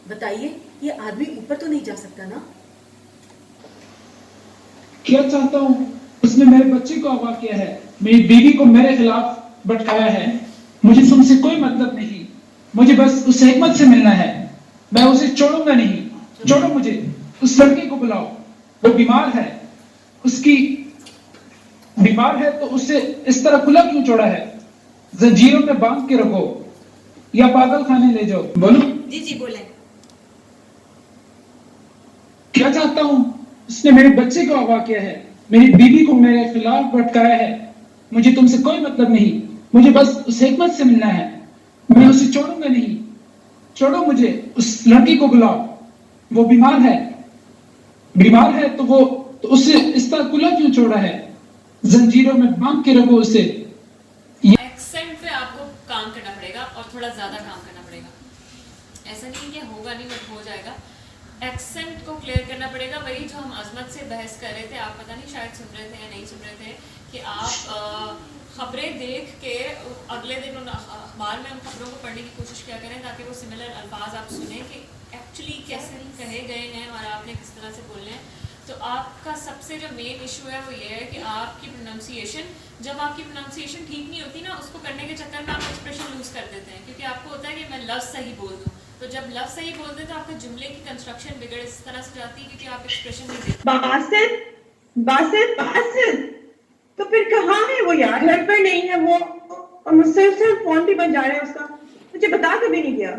बताइए ये आदमी ऊपर तो नहीं जा सकता ना?
क्या चाहता हूँ? उसने मेरे बच्चे को अगवा किया है, मेरी बीवी को मेरे खिलाफ भटकाया है। मुझे तुमसे कोई मतलब नहीं, मुझे बस उस हिकमत से मिलना है। मैं उसे छोड़ूंगा नहीं। छोड़ो मुझे। उस लड़के को बुलाओ, वो बीमार है। उसकी बीमार है तो उसे इस तरह खुला क्यों छोड़ा है? जंजीरों में बांध के रखो या पागल खाने ले जाओ। बोलो।
जी जी बोले।
क्या चाहता हूँ? उसने मेरे बच्चे को अगवा किया है, मेरी बीवी को मेरे खिलाफ भटकाया है। मुझे तुमसे कोई मतलब नहीं, मुझे बस उस हिकमत से मिलना है। मैं उसे छोड़ूंगा नहीं। छोड़ो मुझे। उस लड़की को बुलाओ, वो बीमार है। बीमार है तो उसे इस तरह खुला क्यों छोड़ा है? जंजीरों में बांध के रखो उसे।
एक्सेंट पे आपको काम करना पड़ेगा और थोड़ा ज्यादा काम करना पड़ेगा। ऐसा नहीं कि होगा नहीं, बट हो जाएगा। एक्सेंट को क्लियर करना पड़ेगा। वही जो हम अजमत से बहस कर रहे थे, आप पता नहीं शायद सुन रहे थे या नहीं सुन रहे थे, कि आप खबरें देख के अगले दिन उन अखबार में उन खबरों को पढ़ने की कोशिश किया करें ताकि वो सिमिलर अल्फाज आप सुने कि एक्चुअली कैसे कहे गए हैं और आपने किस तरह से बोलने हैं। तो आपका सबसे जो मेन इशू है वो ये है कि आपकी प्रोनाउंसिएशन, जब आपकी प्रोनाउंसिएशन ठीक नहीं होती ना, उसको करने के चक्कर में आप एक्सप्रेशन लूज कर देते हैं, क्योंकि आपको होता है कि मैं लफ्ज़ सही बोल दूँ। तो जब लफ्ज़ सही बोलते हैं तो आपके जुमले की कंस्ट्रक्शन बिगड़ इस तरह से जाती है क्योंकि आप एक्सप्रेशन नहीं देते।
बासित तो फिर कहाँ है वो यार? घर पर नहीं है वो, और मुझसे फोन भी बज जा रहा है उसका। मुझे बता कभी नहीं गया।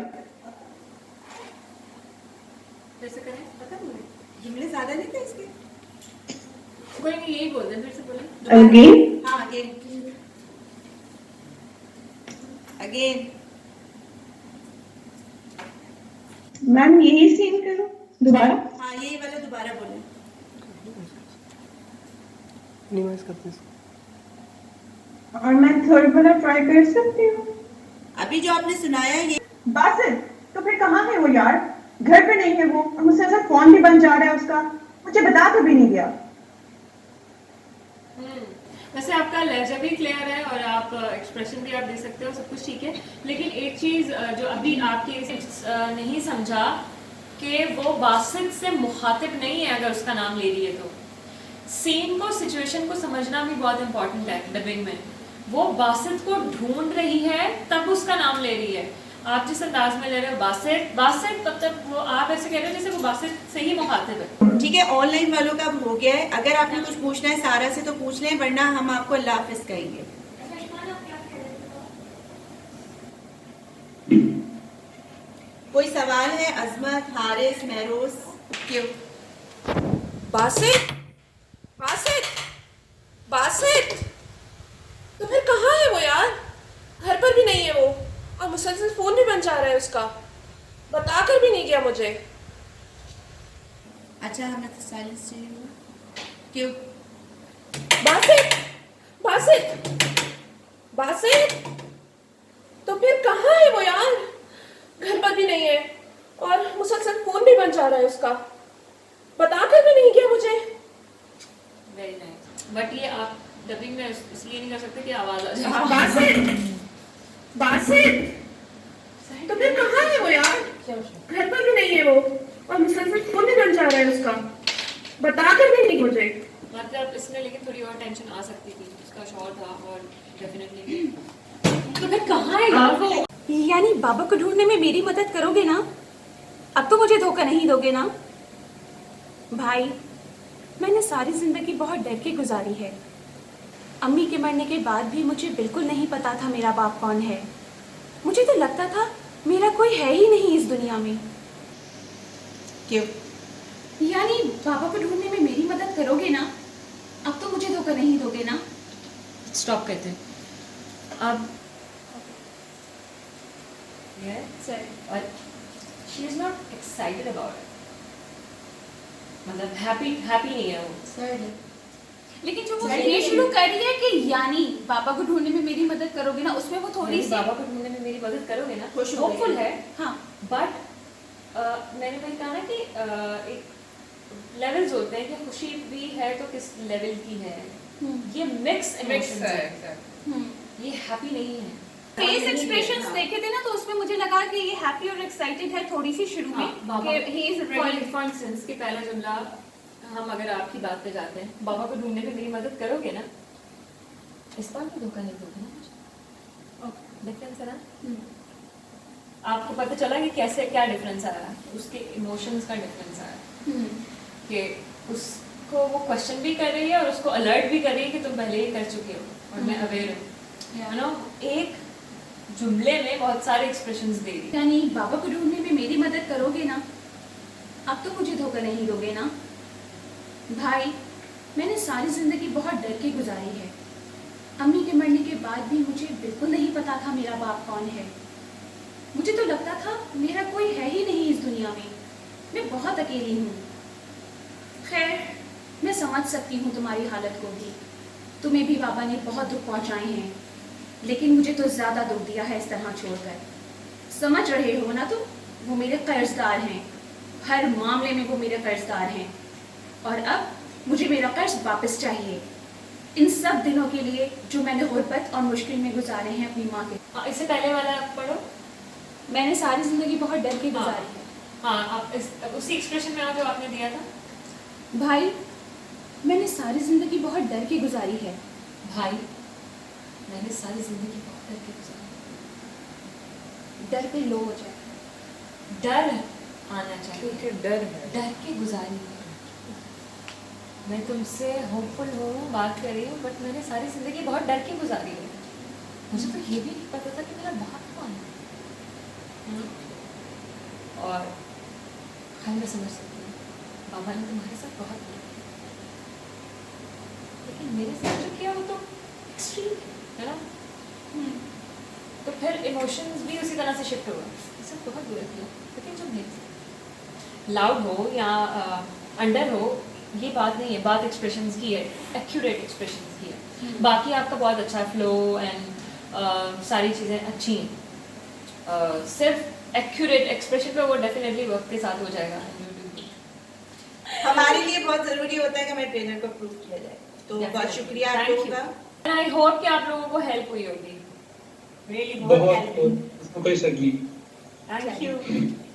कैसे करें पता नहीं,
जुमले ज्यादा नहीं थे इसके।
कोई नहीं, यही बोल दें, फिर से बोलें।
अगेन?
हाँ अगेन। अगेन।
मैम यही सीन करो दोबारा।
हाँ यही वाला दोबारा बोले।
और मैं थर्ड वाला ट्राई कर सकती हूँ?
अभी जो आपने सुनाया ये
बासित तो फिर कहाँ है वो यार? घर पे नहीं है वो, और मुझसे ऐसा फोन भी बंद जा रहा है उसका। मुझे बता कभी नहीं गया।
वैसे आपका लहजा भी क्लियर है और आप एक्सप्रेशन भी आप दे सकते हो, सब कुछ ठीक है। लेकिन एक चीज़ जो अभी आपके नहीं समझा कि वो बासित से मुखातिब नहीं है अगर उसका नाम ले रही है तो। सीन को, सिचुएशन को समझना भी बहुत इंपॉर्टेंट है डबिंग में। वो बासित को ढूंढ रही है तब उसका नाम ले रही है। आप जिस अंदाज में ले रहे हो बासित बासित, तब वो आप ऐसे कह रहे हो जैसे वो बासित से ही मुखातिब है।
ठीक है, ऑनलाइन वालों का अब हो गया है। अगर आपने कुछ पूछना है सारा से तो पूछ लें, वरना हम आपको अल्लाह हाफिज कहेंगे। कोई सवाल है? अजमत, हारिस, महरोज? क्यों?
बासित, बासित, बासित, तो फिर कहाँ है वो यार? घर पर भी नहीं है वो, और मुसलसल फोन भी बंद जा रहा है उसका। बताकर भी नहीं गया मुझे।
अच्छा हमें तो साइलेंस चाहिए हुआ। क्यों?
बासित, बासित, बासित, तो फिर कहाँ है वो यार? घर पर भी नहीं है और मुसलसल फोन भी बंद जा रहा है उसका। बताकर भी नहीं गया मुझे।
Very nice. बट ये आप डबिंग में इसलिए नहीं कर सकते कि आवाज आ जाए।
बासित, बासित, तो फिर कहाँ है वो यार? घर पर भी नहीं है वो और मुसलसल फोन भी बंद जा रहा है उसका। बताकर भी नहीं मुझे।
मतलब इसमें लेकिन थोड़ी और टेंशन आ सकती थी, उसका शौर था और डेफिनेटली।
तो फिर कहाँ है यार वो? यानी बाबा को ढूंढने में मेरी मदद करोगे ना? अब तो मुझे धोखा नहीं दोगे ना? भाई, मैंने सारी जिंदगी बहुत डर के गुजारी है। अम्मी के मरने के बाद भी मुझे बिल्कुल नहीं पता था मेरा बाप कौन है। मुझे तो लगता था मेरा कोई है ही नहीं इस दुनिया में।
क्यों?
यानी बाबा को ढूंढने में मेरी मदद करोगे ना? अब तो मुझे धोखा नहीं दोगे ना?
स्टॉप कहते हैं अब। और she is not excited about it. मतलब हैप्पी नहीं है वो।
सैड है।
लेकिन जो वो ये शुरू कर रही है कि यानी बाबा को ढूंढने में मेरी मदद करोगे ना, उसमें वो थोड़ी सी
बाबा को ढूंढने में मेरी मदद करोगे ना,
खुश हो
होपफुल
गई।
है।
हाँ
बट मैंने वही कहा ना कि एक लेवल्स होते हैं कि खुशी भी है तो किस लेवल की है। ये मिक्स इमोशंस है, ये हैप्पी नहीं है।
फेस एक्सप्रेशंस देखे थे ना, तो उसमें मुझे लगा कि ये हैप्पी और एक्साइटेड है थोड़ी सी शुरू में कि he is ready.
For instance कि पहला जुमला, हम अगर आपकी बात पे जाते हैं, बाबा को ढूंढने में मेरी मदद करोगे ना, इस बार तो धोखा नहीं दोगे ना मुझे। डिफरेंस है ना, आपको पता चला कि कैसे क्या डिफरेंस आया, उसके इमोशंस का डिफरेंस आया कि उसको वो क्वेश्चन भी कर रही है और उसको अलर्ट भी कर रही है कि तुम पहले ही कर चुके हो और मैं अवेयर हूँ। यू नो, एक जुमले में बहुत सारे एक्सप्रेशंस दे रही है।
यानी बाबा को ढूंढने में मेरी मदद करोगे ना, अब तो मुझे धोखा नहीं दोगे ना। भाई, मैंने सारी जिंदगी बहुत डर के गुजारी है। अम्मी के मरने के बाद भी मुझे बिल्कुल नहीं पता था मेरा बाप कौन है। मुझे तो लगता था मेरा कोई है ही नहीं इस दुनिया में, मैं बहुत अकेली हूँ। खैर, मैं समझ सकती हूँ तुम्हारी हालत को भी, तुम्हें भी बाबा ने बहुत दुख पहुँचाए हैं, लेकिन मुझे तो ज़्यादा दुख दिया है इस तरह छोड़कर। समझ रहे हो ना तुम, वो मेरे कर्जदार हैं, हर मामले में वो मेरे कर्जदार हैं, और अब मुझे मेरा कर्ज वापस चाहिए, इन सब दिनों के लिए जो मैंने गुर्बत और मुश्किल में गुजारे हैं अपनी माँ के।
इससे पहले वाला आप पढ़ो।
मैंने सारी जिंदगी बहुत डर के गुजारी है।
हाँ, आप उसी एक्सप्रेशन में जो आपने दिया था।
भाई, मैंने सारी जिंदगी बहुत डर के गुजारी है।
भाई, मैंने सारी जिंदगी बहुत डर के गुजारी।
डर पे लो हो जाए,
डर आना चाहिए,
क्योंकि डर है।
डर के गुजारी है। मैं तुमसे होपफुल हूँ, बात कर रही हूँ, बट मैंने सारी जिंदगी बहुत डर के गुजारी है। मुझे तो ये भी नहीं पता था कि मेरा बाप कौन है। और हाँ, मैं समझ सकती हूँ, बाबा ने तुम्हारे साथ बहुत किया, लेकिन मेरे साथ जो किया वो तो एक्सट्रीम है ना। तो फिर इमोशंस भी उसी तरह से शिफ्ट हुआ। ये सब बहुत बुरा किया, लेकिन जो मेरे लाउड हो या अंडर हो, ये बात नहीं है, बात एक्सप्रेशंस की है, एक्यूरेट एक्सप्रेशंस की है। बाकी आपका बहुत अच्छा फ्लो एंड सारी चीज़ें अच्छी हैं, सिर्फ एक्यूरेट एक्सप्रेशन पे वो डेफिनेटली वक्त के साथ हो जाएगा।
हमारे लिए बहुत जरूरी होता है कि हमें ट्रेनर को प्रूव किया जाए, तो बहुत शुक्रिया आप लोगों का।
आई होप कि आप लोगों को हेल्प हुई होगी।
रियली बहुत हेल्प।
कोई सगी।
Thank you.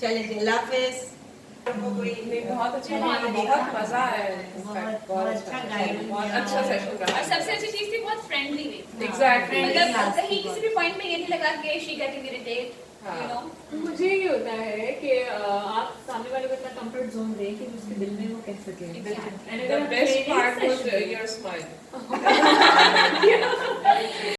चलिए, अल्लाह हाफिज़।
बहुत अच्छा लगा, बहुत मजा आया, बहुत अच्छा गाइड, बहुत अच्छा सेशन रहा।
और सबसे अच्छी चीज़ थी बहुत फ्रेंडली वे।
एग्जैक्टली,
मतलब कहीं किसी भी पॉइंट में ये नहीं लगा कि she getting irritate, you know.
मुझे ये होता है कि आप सामने वाले को इतना कंफर्ट जोन दें कि उसके दिल में वो कह सके।
The best part was your smile.